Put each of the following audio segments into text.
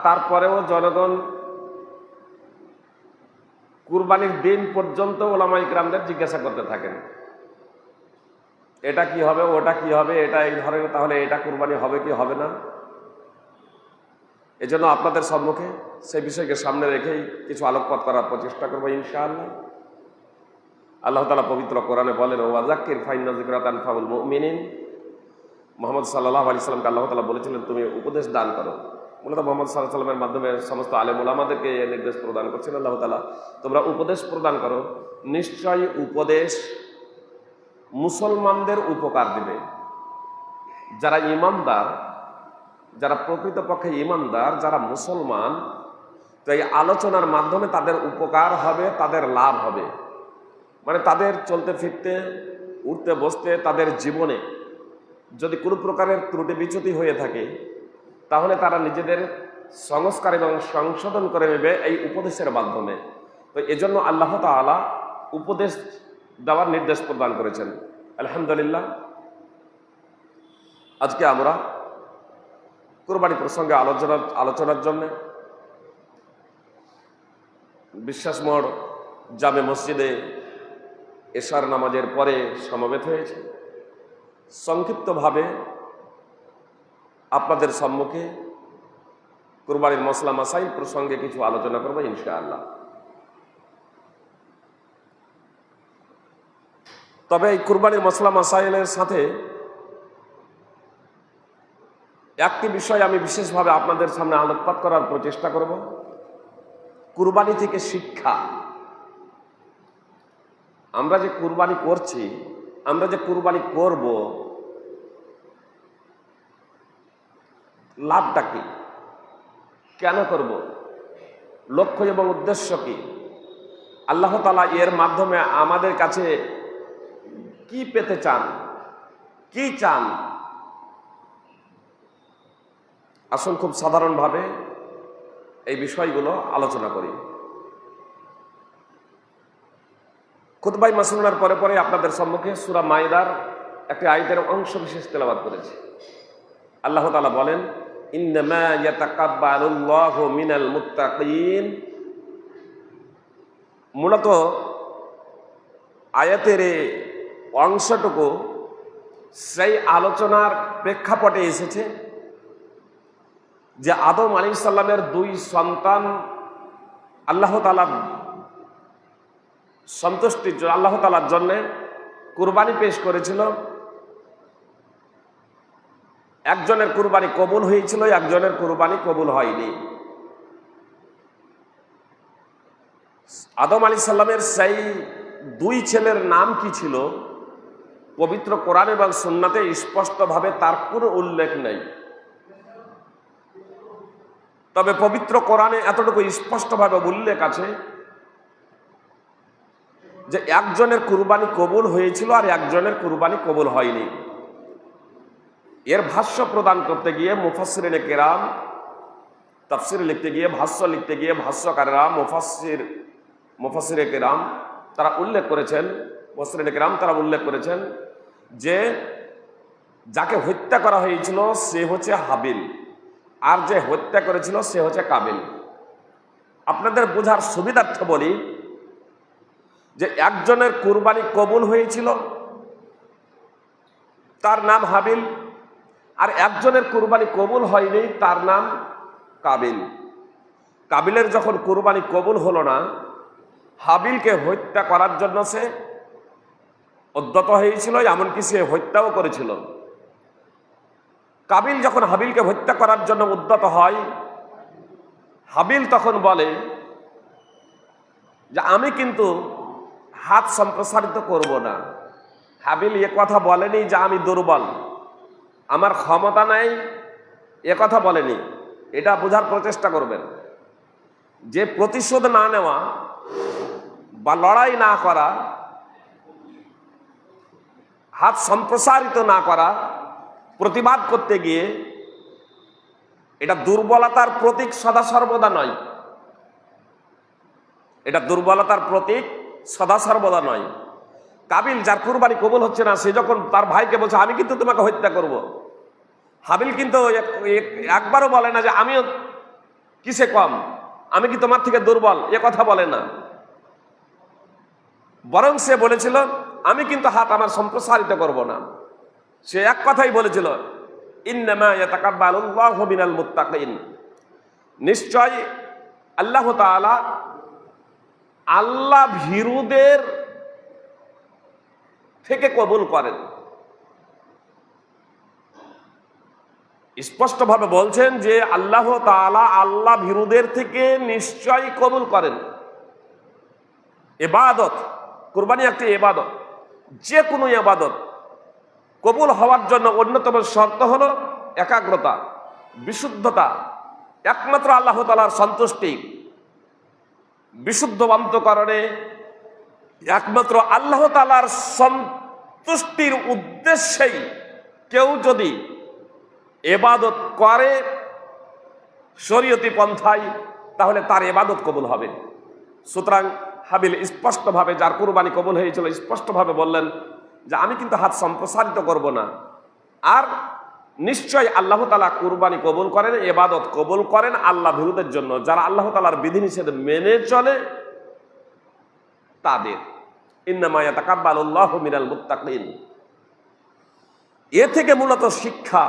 তারপরেও জনগণ কুরবানির দিন পর্যন্ত ওলামা ইকরামদের জিজ্ঞাসা করতে থাকেন, এটা কি হবে, ওটা কি হবে, এটা এই ধরনের, তাহলে এটা কুরবানি হবে কি হবে না। এজন্য আপনাদের সম্মুখে সেই বিষয়কে সামনে রেখেই কিছু আলোকপাত করার প্রচেষ্টা করবো ইনশাআল্লাহ। আল্লাহ তাআলা পবিত্র কোরআনে বলেন, ওয়াযাক্কির ফাইন্না যিকরা তানফাউল মুমিনিন। মুহাম্মদ সাল্লাল্লাহু আলাইহি সাল্লামকে আল্লাহ তাআলা বলেছিলেন, তুমি উপদেশ দান করো। মূলত মুহাম্মদ সাল্লাল্লাহু আলাইহি সাল্লামের মাধ্যমে সমস্ত আলেম ওলামাদেরকে এই নির্দেশ প্রদান করছেন আল্লাহ তাআলা, তোমরা উপদেশ প্রদান করো, নিশ্চয়ই উপদেশ মুসলমানদের উপকার দিবে। যারা ইমানদার, যারা প্রকৃতপক্ষে ইমানদার, যারা মুসলমান, তো এই আলোচনার মাধ্যমে তাদের উপকার হবে, তাদের লাভ হবে। মানে তাদের চলতে ফিরতে, উঠতে বসতে, তাদের জীবনে যদি কোনো প্রকারের ত্রুটি বিচ্যুতি হয়ে থাকে, তাহলে তারা নিজেদের সংস্কার এবং সংশোধন করে নেবে এই উপদেশের মাধ্যমে। তো এজন্য আল্লাহ তাআলা উপদেশ দেওয়ার নির্দেশ প্রদান করেছেন। আলহামদুলিল্লাহ, আজকে আমরা কুরবানি প্রসঙ্গে আলোচনার জন্য বিশ্বাস মোড় জামে মসজিদে এশার নামাজের পরে সমবেত হয়েছে। সংক্ষিপ্তভাবে আপনাদের সম্মুখে কুরবানির মসলা মাসাইল প্রসঙ্গে কিছু আলোচনা করবো ইনশাআল্লাহ। তবে এই কুরবানির মসলা মাসাইলের সাথে একটি বিষয় আমি বিশেষভাবে আপনাদের সামনে আলোকপাত করার প্রচেষ্টা করব। কুরবানি থেকে শিক্ষা। আমরা যে কুরবানি করছি, আমরা যে কুরবানি করব, লাভটা কি, কেন করব, লক্ষ্য এবং উদ্দেশ্য কি, আল্লাহ তাআলা এর মাধ্যমে আমাদের কাছে কি পেতে চান, কি চান। আসুন খুব সাধারণভাবে এই বিষয়গুলো আলোচনা করি। খুতবায়ে মাসনুনার পরে পরে আপনাদের সম্মুখে সূরা মাইদার একটি আয়াতের অংশ বিশেষ তেলাওয়াত করেছি। আল্লাহ তাআলা বলেন, ইন্নামা ইয়াতাকাব্বালুল্লাহু মিনাল মুত্তাকিন। মূলত আয়াতের এই অংশটুকু সেই আলোচনার প্রেক্ষাপটে এসেছে যে আদম আলাইহিস সালামের দুই সন্তান আল্লাহ তাআলার সন্তুষ্টির জন্য, আল্লাহ তাআলার জন্য কুরবানি পেশ করেছিল। একজনের কুরবানি কবুল হয়েছিল, একজনের কুরবানি কবুল হয়নি। আদম আলাইহিস সালামের সেই দুই ছেলের নাম কি ছিল, পবিত্র কোরআন এবং সুন্নাতে স্পষ্টভাবে তার কোনো উল্লেখ নেই। তবে পবিত্র কোরআনে এতটুকু স্পষ্টভাবে উল্লেখ আছে যে একজনের কুরবানি কবুল হয়েছিল আর একজনের কুরবানি কবুল হয়নি। এর ভাষ্য প্রদান করতে গিয়ে মুফাসসিরিনে কেরাম, তাফসীর লিখতে গিয়ে, ভাষ্য লিখতে গিয়ে ভাষ্যকারেরা, মুফাসসিরে কেরাম তারা উল্লেখ করেছেন, মুফাসসিরিনে কেরাম তারা উল্লেখ করেছেন যে যাকে হত্যা করা হয়েছিল সে হচ্ছে হাবিল, আর যে হত্যা করেছিল সে হচ্ছে কাবিল। আপনাদের বোঝার সুবিধার্থে বলি যে একজনের কুরবানি কবুল হয়েছিল, তার নাম হাবিল, আর একজনের কুরবানি কবুল হয়নি, তার নাম কাবিল। কাবিলের যখন কুরবানি কবুল হলো না, হাবিলকে হত্যা করার জন্য সে উদ্যত হয়েছিল, এমনকি সে হত্যাও করেছিল। কাবিল যখন হাবিলকে হত্যা করার জন্য উদ্যত হয়, হাবিল তখন বলে যে আমি কিন্তু হাত সম্প্রসারিত করব না। হাবিল এ কথা বলেনি যে আমি দুর্বল, আমার ক্ষমতা নাই, এ কথা বলেনি। এটা বোঝার প্রচেষ্টা করবেন যে প্রতিশোধ না নেওয়া বা লড়াই না করা, হাত সম্প্রসারিত না করা, প্রতিবাদ করতে গিয়ে, এটা দুর্বলতার প্রতীক সদা সর্বদা নয়। এটা দুর্বলতার প্রতীক সদা সর্বদা নয়। কাবিল যার কুরবানি কবুল হচ্ছে না, সে যখন তার ভাইকে বলছে আমি কিন্তু তোমাকে হত্যা করব, হাবিল কিন্তু একবারও বলে না যে আমিও কিসে কম, আমি কি তোমার থেকে দুর্বল, এ কথা বলে না। বরং সে বলেছিল আমি কিন্তু হাত আমার সম্প্রসারিত করব না। সে এক কথাই বলেছিল, ইন্নামা ইয়াতাকাব্বালুল্লাহু মিনাল মুত্তাকিন, নিশ্চয় আল্লাহ তাআলা আল্লাহ ভীরুদের থেকে কবুল করেন। স্পষ্টভাবে বলছেন যে আল্লাহ তাআলা আল্লাহ ভীরুদের থেকে নিশ্চয়ই কবুল করেন। ইবাদত, কুরবানি একটি ইবাদত। যে কোনো ইবাদত কবুল হওয়ার জন্য অন্যতম শর্ত হলো একাগ্রতা, বিশুদ্ধতা, একমাত্র আল্লাহ তাআলার সন্তুষ্টি। বিশুদ্ধ অন্তঃকরণে একমাত্র আল্লাহ তাআলার সন্তুষ্টির উদ্দেশ্যেই কেউ যদি ইবাদত করে শরীয়তি পন্থায়, তাহলে তার ইবাদত কবুল হবে। সুতরাং হাবিল স্পষ্টভাবে, যার কুরবানি কবুল হয়েছিল, স্পষ্টভাবে বললেন যে আমি কিন্তু হাত সম্প্রসারিত করব না। আর নিশ্চয় আল্লাহ তাআলা কুরবানি কবুল করেন, ইবাদত কবুল করেন আল্লাহ ভীরুদের জন্য, যারা আল্লাহ তাআলার বিধিনিষেধ মেনে চলে তাদের। ইন্নামা ইয়াতাকাব্বালুল্লাহু মিনাল মুত্তাকিন। এ থেকে মূলত শিক্ষা,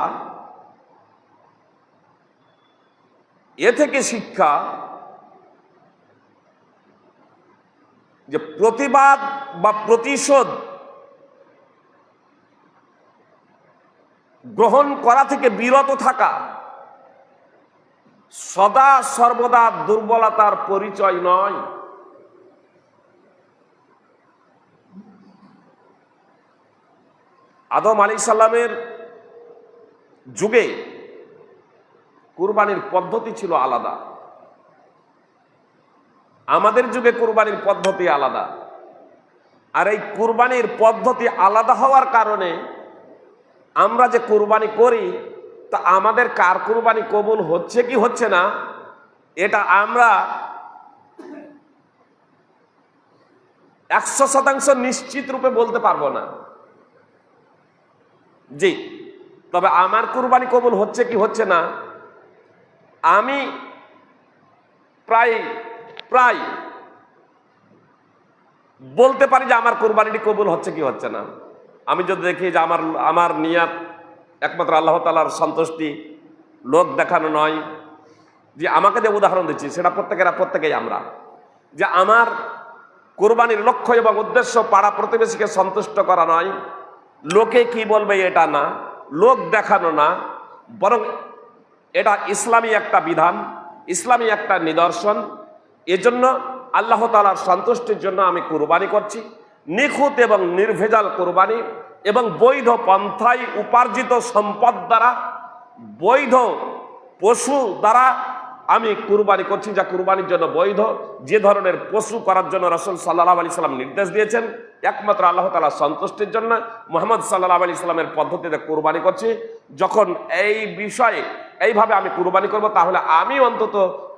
শিক্ষা যে প্রতিবাদ বা প্রতিশোধ গ্রহণ করা থেকে বিরত থাকা সদা সর্বদা দুর্বলতার পরিচয় নয়। আদম আলাইহিস সালামের যুগে কুরবানির পদ্ধতি ছিল আলাদা, আমাদের যুগে কুরবানির পদ্ধতি আলাদা। আর এই কুরবানির পদ্ধতি আলাদা হওয়ার কারণে আমরা যে কুরবানি করি তা আমাদের কার কুরবানি কবুল হচ্ছে কি হচ্ছে না, এটা আমরা 100% নিশ্চিত রূপে বলতে পারবো না। জি, তবে আমার কুরবানি কবুল হচ্ছে কি হচ্ছে না আমি প্রায় বলতে পারি যে আমার কুরবানিটি কবুল হচ্ছে কি হচ্ছে না। আমি যদি দেখি যে আমার নিয়াত একমাত্র আল্লাহ তাআলার সন্তুষ্টি, লোক দেখানো নয়। যে আমাকে যে উদাহরণ দিচ্ছি সেটা প্রত্যেকেই আমরা, যে আমার কুরবানির লক্ষ্য এবং উদ্দেশ্য পাড়া প্রতিবেশীকে সন্তুষ্ট করা নয়, লোকে কি বলবে এটা না, লোক দেখানো না, বরং এটা ইসলামী একটা বিধান, ইসলামী একটা নিদর্শন। এজন্য আল্লাহ তাআলার সন্তুষ্টির জন্য আমি কুরবানি করছি, নিখুঁত এবং নির্ভেজাল কুরবানি, এবং বৈধ পন্থায় উপার্জিত সম্পদ দ্বারা, বৈধ পশু দ্বারা আমি কুরবানি করছি, যা কুরবানির জন্য বৈধ। যে ধরনের পশু করার জন্য রাসূল সাল্লাল্লাহু আলাইহি সাল্লাম নির্দেশ দিয়েছেন একমাত্র আল্লাহ তাআলার সন্তুষ্টির জন্য, মুহাম্মদ সাল্লাল্লাহু আলাইহি সাল্লামের পদ্ধতিতে কুরবানি করছি। যখন এই বিষয়ে এইভাবে আমি কুরবানি করব, তাহলে আমি অন্তত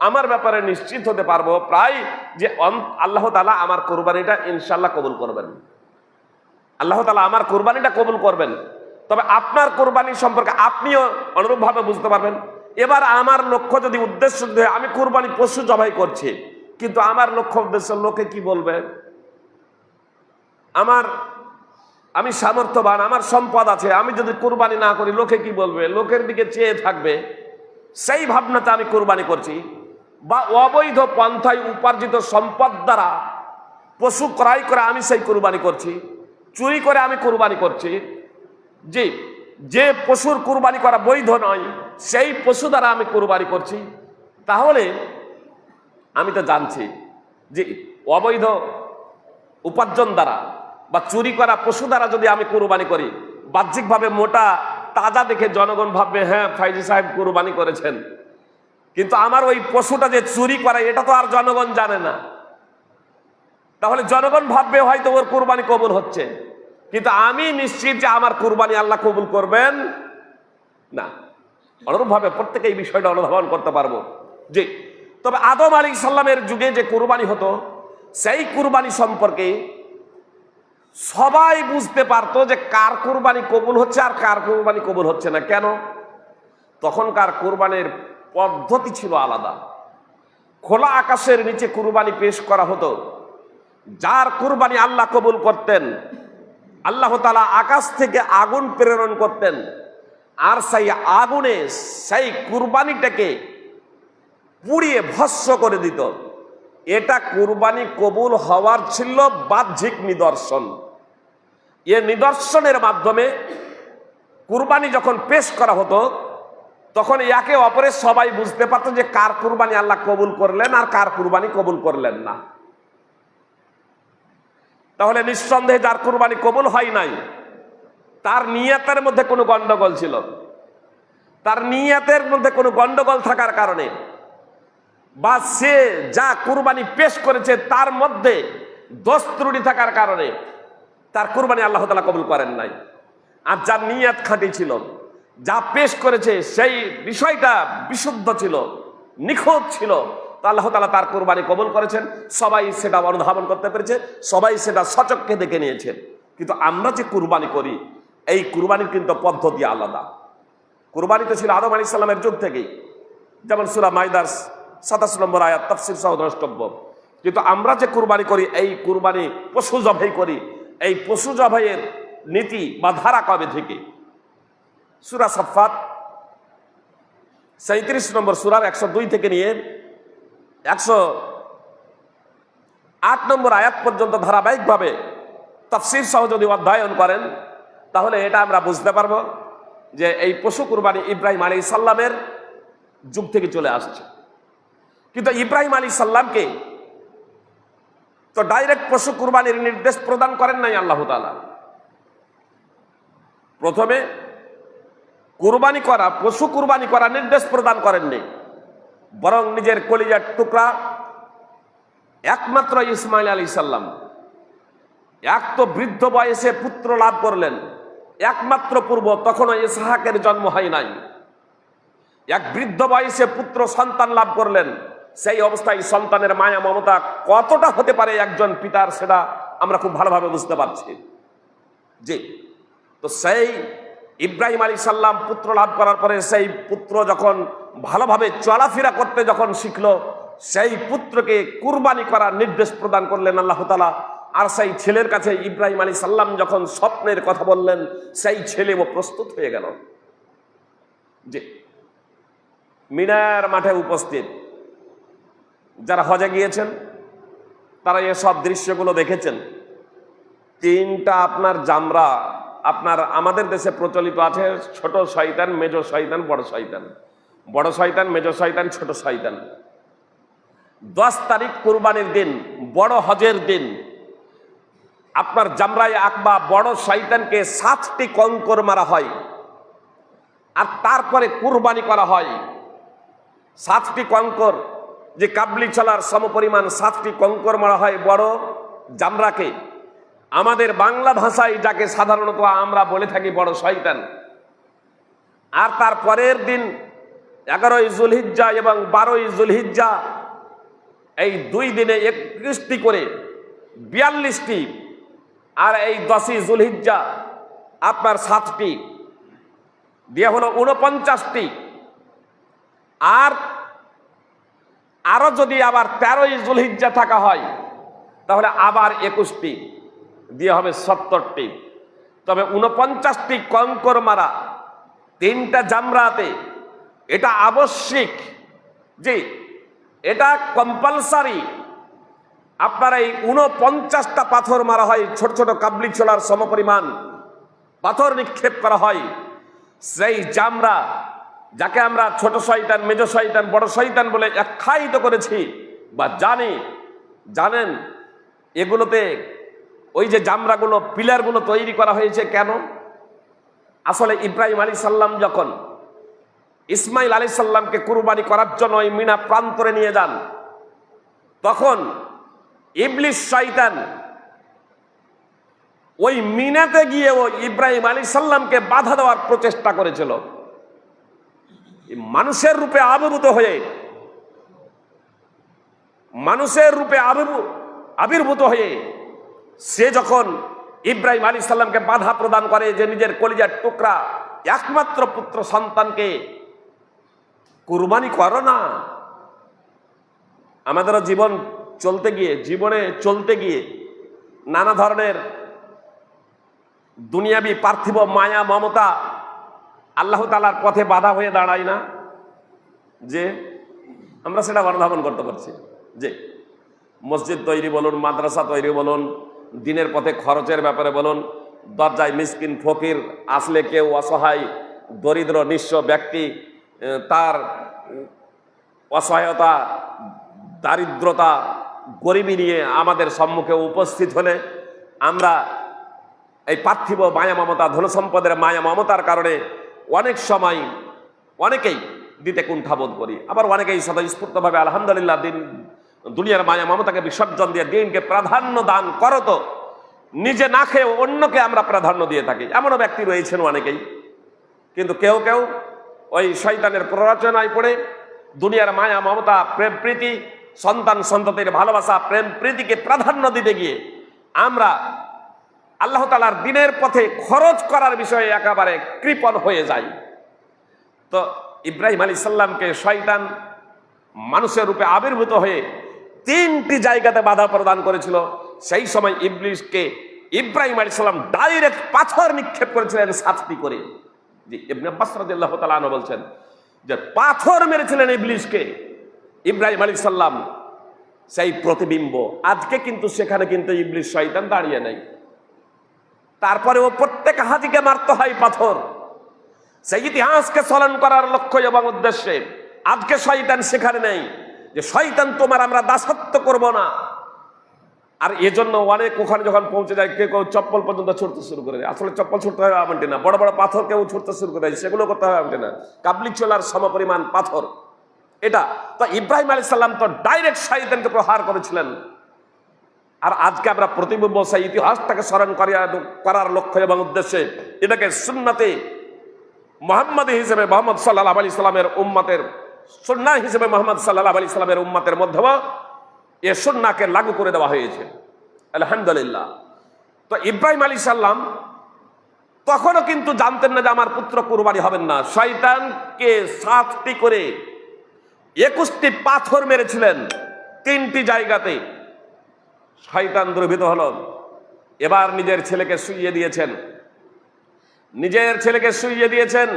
আমার ব্যাপারে নিশ্চিত হতে পারবো প্রায় যে আল্লাহ তাআলা আমার কুরবানিটা ইনশাআল্লাহ কবুল করবেন। আল্লাহ তাআলা আমার কুরবানিটা কবুল করবেন। তবে আপনার কুরবানি সম্পর্কে আপনিও অনুরূপভাবে বুঝতে পারবেন। এবার আমার লক্ষ্য যদি উদ্দেশ্য আমি কুরবানি পশু জবাই করছি, কিন্তু আমার লক্ষ্য উদ্দেশ্য লোকে কি বলবে, আমি সামর্থ্যবান, আমার সম্পদ আছে, আমি যদি কুরবানি না করি লোকে কি বলবে, লোকের দিকে চেয়ে থাকবে, সেই ভাবনাতে আমি কুরবানি করছি। বা অবৈধ পন্থায় উপার্জিত সম্পদ দ্বারা পশু ক্রয় করে আমি সেই কুরবানি করছি, চুরি করে আমি কুরবানি করছি। যে পশুর কুরবানি করা বৈধ নয় সেই পশু দ্বারা আমি কুরবানি করছি, তাহলে আমি তো জানছি যে অবৈধ উপার্জন দ্বারা বা চুরি করা পশু দ্বারা যদি আমি কুরবানি করি, বাহ্যিকভাবে মোটা তাজা দেখে জনগণ ভাববে হ্যাঁ ফাইজি সাহেব কুরবানি করেছেন, কিন্তু আমার ওই পশুটা যে চুরি করে এটা তো আর জনগণ জানে না। তাহলে জনগণ ভাববে হয়তো ওর কুরবানি কবুল হচ্ছে, কিন্তু আমি নিশ্চিত যে আমার কুরবানি আল্লাহ কবুল করবেন না। অনুরূপভাবে প্রত্যেকে এই বিষয়টা অনুধাবন করতে পারবো। জি, তবে আদম আলাইহিস সালামের যুগে যে কুরবানি হতো সেই কুরবানি সম্পর্কে সবাই বুঝতে পারতো যে কার কুরবানি কবুল হচ্ছে আর কার কুরবানি কবুল হচ্ছে না। কেন? তখনকার কুরবানির পদ্ধতি ছিল আলাদা, খোলা আকাশের নিচে কুরবানি পেশ করা হতো। যার কুরবানি আল্লাহ কবুল করতেন, আল্লাহ তাআলা আকাশ থেকে আগুন প্রেরণ করতেন, আর সেই আগুনে সেই কুরবানিটাকে পুড়িয়ে ভস্ম করে দিত। এটা কুরবানি কবুল হওয়ার ছিল বাহ্যিক নিদর্শন। এ নিদর্শনের মাধ্যমে কুরবানি যখন পেশ করা হতো, তখন একে অপরের সবাই বুঝতে পারত যে কার কুরবানি আল্লাহ কবুল করলেন আর কার কুরবানি কবুল করলেন না। তাহলে নিঃসন্দেহে যার কুরবানি কবুল হয় নাই, তার নিয়তের মধ্যে কোনো গন্ডগোল ছিল। তার নিয়তের মধ্যে কোনো গন্ডগোল থাকার কারণে, বা সে যা কুরবানি পেশ করেছে তার মধ্যে দোষ ত্রুটি থাকার কারণে তার কুরবানি আল্লাহ তাআলা কবুল করেন নাই। আর যার নিয়ত খাঁটি ছিল, যা পেশ করেছে সেই বিষয়টা বিশুদ্ধ ছিল, নিখুঁত ছিল, তা আল্লাহ তাআলা তার কুরবানি কবুল করেছেন। সবাই সেটা অনুধাবন করতে পেরেছে, সবাই সেটা সচক্ষে দেখে নিয়েছেন। কিন্তু আমরা যে কুরবানি করি, এই কুরবানির কিন্তু পদ্ধতি আলাদা। কুরবানি তো ছিল আদম আলাইহিস সালামের যুগ থেকেই, যেমন সূরা মাইদার 27 নম্বর আয়াত তাফসীর সহ দ্রষ্টব্য। কিন্তু আমরা যে কুরবানি করি, এই কুরবানি পশু জবাই করি, এই পশু জবাইয়ের নীতি বা ধারা কবে থেকে? সূরা সাফফাত 37 নম্বর সূরার 102 থেকে নিয়ে 108 নম্বর আয়াত পর্যন্ত ধারাবাহিকভাবে তাফসীর সহ যদি অধ্যয়ন করেন, তাহলে এটা আমরা বুঝতে পারবো যে এই পশু কুরবানি ইব্রাহিম আলাইহিস সালামের যুগ থেকে চলে আসছে। কিন্তু ইব্রাহিম আলাইহিস সালামকে তো ডাইরেক্ট পশু কুরবানির নির্দেশ প্রদান করেন নাই আল্লাহ তাআলা। প্রথমে কুরবানি করা, পশু কুরবানি করা নির্দেশ প্রদান করেননি, বরং নিজের কলিজার টুকরা একমাত্র ইসমাইল আলাইহিস সালাম, এক তো বৃদ্ধ বয়সে পুত্র লাভ করলেন, একমাত্র পূর্ব, তখনও ইসহাকের জন্ম হয় নাই। এক বৃদ্ধ বয়সে পুত্র সন্তান লাভ করলেন, সেই অবস্থায় সন্তানের মায়া মমতা কতটা হতে পারে একজন পিতার, সেটা আমরা খুব ভালোভাবে বুঝতে পারছি। জি, তো সেই ইব্রাহিম আলাইহিস সালাম পুত্র লাভ করার পরে সেই পুত্র যখন ভালোভাবে চলাফেরা করতে যখন শিখলো, সেই পুত্রকে কুরবানি করার নির্দেশ প্রদান করলেন আল্লাহ তাআলা। আর সেই ছেলের কাছে ইব্রাহিম আলাইহিস সালাম যখন স্বপ্নের কথা বললেন, সেই ছেলেও প্রস্তুত হয়ে গেল। জি, মিনার মাঠে উপস্থিত যারা হজে গিয়েছেন তারা এসব দৃশ্যগুলো দেখেছেন। তিনটা আপনার জামরা, আপনার আমাদের দেশে প্রচলিত আছে ছোট শয়তান, মেজো শয়তান, বড় শয়তান। বড় শয়তান, মেজো শয়তান, ছোট শয়তান। 10 তারিখ কুরবানির দিন, বড় হজের দিন, আপনার জামরায়ে আকবা বড় শয়তানকে 7টি কঙ্কর মারা হয়, আর তারপরে কুরবানি করা হয়। 7টি কঙ্কর, যে কাবলি চলার সমপরিমাণ 7টি কঙ্কর মারা হয় বড় জামরাকে। আমাদের বাংলা ভাষায় যাকে সাধারণত আমরা বলে থাকি বড় শয়তান। আর তার পরের দিন 11ই যুলহিজ্জা এবং 12ই যুলহিজ্জা, এই 2 দিনে 21টি করে 42টি, আর এই 10ই যুলহিজ্জা আপনার 7টি দিয়ে হলো 49টি। আর আরো যদি আবার 13ই যুলহিজ্জা থাকা হয়, তাহলে আবার 21টি দিয়ে হবে 70টি। তবে 49টি কঙ্কর মারা 3টা জামরাতে, এটা আবশ্যিক। জি, এটা কম্পালসারি। আপনার এই 49টা পাথর মারা হয়, ছোট ছোট কাবলি ছোলার সমপরিমাণ পাথর নিক্ষেপ করা হয়। সেই জামরা, যাকে আমরা ছোট শয়তান, মেজো শয়তান, বড় শয়তান বলে আখ্যায়িত করেছি বা জানেন, এগুলোতে ওই যে জামরাগুলো, পিলারগুলো তৈরি করা হয়েছে কেন? আসলে ইব্রাহিম আলাইহিস সালাম যখন ইসমাইল আলাইহিস সালামকে কুরবানি করার জন্য ওই মিনা প্রান্তরে নিয়ে যান, তখন ইবলিস শয়তান ওই মিনাতে গিয়ে ও ইব্রাহিম আলাইহিস সালামকে বাধা দেওয়ার প্রচেষ্টা করেছিল। মানুষের রূপে আবির্ভূত হয়ে সে যখন ইব্রাহিম আলাইহিস সালামকে বাধা প্রদান করে যে নিজের কলিজার টুকরা একমাত্র পুত্র সন্তানকে কুরবানি করো না, আমাদেরও জীবনে চলতে গিয়ে নানা ধরনের দুনিয়াবি পার্থিব মায়া মমতা আল্লাহ তাআলার পথে বাধা হয়ে দাঁড়ায় না, যে আমরা সেটা অনুধাবন করতে পারছি। যে মসজিদ তৈরি বলুন, মাদ্রাসা তৈরি বলুন, দিনের পথে খরচের ব্যাপারে বলুন, দরজায় মিসকিন ফকির আসলে, কেউ অসহায় দরিদ্র নিঃস্ব ব্যক্তি তার অসহায়তা, দারিদ্রতা, গরিবী নিয়ে আমাদের সম্মুখে উপস্থিত হলে আমরা এই পার্থিব মায়া মমতা, ধন সম্পদের মায়া মমতার কারণে অনেক সময় অনেকেই দিতে কুণ্ঠাবোধ করি, আবার অনেকেই স্বতঃস্ফূর্তভাবে আলহামদুলিল্লাহ দুনিয়ার মায়া মমতাকে বিসর্জন দিয়ে দিনকে প্রাধান্য দান করো, তো নিজে না খেয়ে অন্যকে আমরা প্রাধান্য দিয়ে থাকি। এমনও ব্যক্তি রয়েছেন অনেকেই। কিন্তু কেউ কেউ ওই শয়তানের প্ররোচনায় পড়ে দুনিয়ার মায়া মমতা, প্রেম প্রীতি, সন্তান সন্ততির ভালোবাসা, প্রেম প্রীতিকে প্রাধান্য দিতে গিয়ে আমরা আল্লাহ তাআলার দ্বীনের পথে খরচ করার বিষয়ে একেবারে কৃপণ হয়ে যাই। তো ইব্রাহিম আলাইহিস সালামকে শয়তান মানুষের রূপে আবির্ভূত হয়ে 3টি জায়গাতে বাধা প্রদান করেছিল। সেই সময় ইবলিসকে ইব্রাহিম আলাইহিস সালাম ডাইরেক্ট পাথর নিক্ষেপ করেছিলেন 7টি করে। জি, ইবনে আব্বাস রাদিয়াল্লাহু তাআলা আনহু বলছেন যে পাথর মেরেছিলেন ইবলিসকে ইব্রাহিম আলাইহিস সালাম, সেই প্রতিবিম্ব। আজকে কিন্তু সেখানে কিন্তু ইবলিস শয়তান দাঁড়িয়ে নাই, তারপরেও প্রত্যেক হাজিকে মারতে হয় পাথর। সেই ইতিহাসকে স্মরণ করার লক্ষ্য এবং উদ্দেশ্যে আজকে শয়তান সেখানে নেই যে শয়তান তোমার আমরা দাসত্ব করব না। আর এজন্য অনেক ওখানে যখন পৌঁছে যায়, কেউ চপ্পল পর্যন্ত ছুটতে শুরু করে দেয়। আসলে চপ্পল ছুটতে হবে এমনটি না, বড় বড় পাথর কেউ ছুটতে শুরু করে দেয়, সেগুলো করতে হবে এমনটি না, কাবলি চলার সমপরিমাণ পাথর এটা। তো ইব্রাহিম আলাইহিস সালাম তো ডাইরেক্ট শয়তানকে প্রহার করেছিলেন। আর আজকে আমরা প্রতিবিম্ব সেই ইতিহাসটাকে স্মরণ করার লক্ষ্য এবং উদ্দেশ্যে এটাকে সুন্নতে মুহাম্মাদী হিসেবে মুহাম্মদ সাল্লাল্লাহু আলাইহি সাল্লামের উম্মতের সুন্নাহ হিসেবে মুহাম্মদ সাল্লাল্লাহু আলাইহি সাল্লামের উম্মতের মধ্যেও এ সুন্নাহকে লাগু করে দেওয়া হয়েছে, আলহামদুলিল্লাহ। তো ইব্রাহিম আলাইহিস সালাম তখনও কিন্তু জানতেন না যে আমার পুত্র কুরবানি হবেন না। শয়তানকে 7টি করে 21টি পাথর মেরেছিলেন 3টি জায়গাতে। শয়তান দুর্বৃত্ত হলো, এবার নিজের ছেলেকে শুইয়ে দিয়েছেন।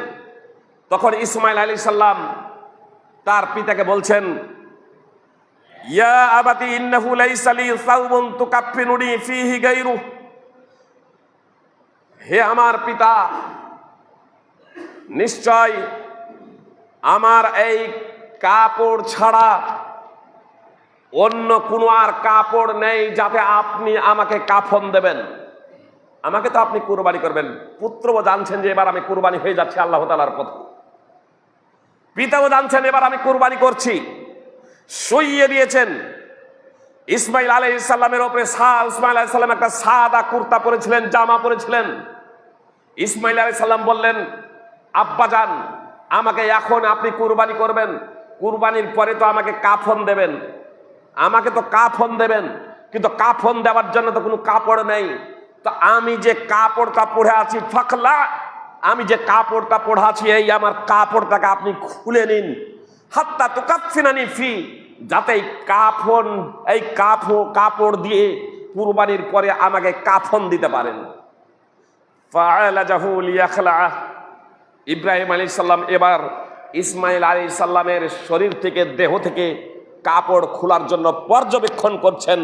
তখন ইসমাইল আলাইহিস সালাম তার পিতাকে বলছেন, ইয়া আবাতি ইন্নাহু লাইসা লি সাওবুন তুকাফফিনুনি ফীহি গায়রু, হে আমার পিতা, নিশ্চয় আমার এই কাপড় ছাড়া অন্য কোনো আর কাপড় নেই যাতে আপনি আমাকে কাফন দেবেন। আমাকে তো আপনি কুরবানি করবেন। পুত্রও জানছেন যে এবার আমি কুরবানি হয়ে যাচ্ছি আল্লাহ তাআলার পথে, পিতাও জানছেন এবার আমি কুরবানি করছি। শুইয়ে দিয়েছেন। ইসমাইল আলাইহিস সালামের উপরে ইসমাইল আলাইহিস সালাম একটা সাদা কুর্তা পরেছিলেন, জামা পরেছিলেন। ইসমাইল আলাইহিস সালাম বললেন, আব্বাজান, আমাকে এখন আপনি কুরবানি করবেন, কুরবানির পরে তো আমাকে কাফন দেবেন, কিন্তু কাফন দেওয়ার জন্য তো কোনো কাপড় নেই। তো আমি যে কাপড়টা পরে আছি ফাকলা, আমি যে কাপড়টা পরে আছি এই আমার কাপড়টাকে আপনি খুলে নিন, হাত্তা তুকাফফিনানি ফি, যাতে এই কাপড় দিয়ে কুরবানির পরে আমাকে কাফন দিতে পারেন। ফাআলাজাহু লিয়াখলা, ইব্রাহিম আলাইহিস সালাম এবার ইসমাইল আলাইহিস সালামের শরীর থেকে, দেহ থেকে কাপড় খোলার জন্য পর্যবেক্ষণ করছেন।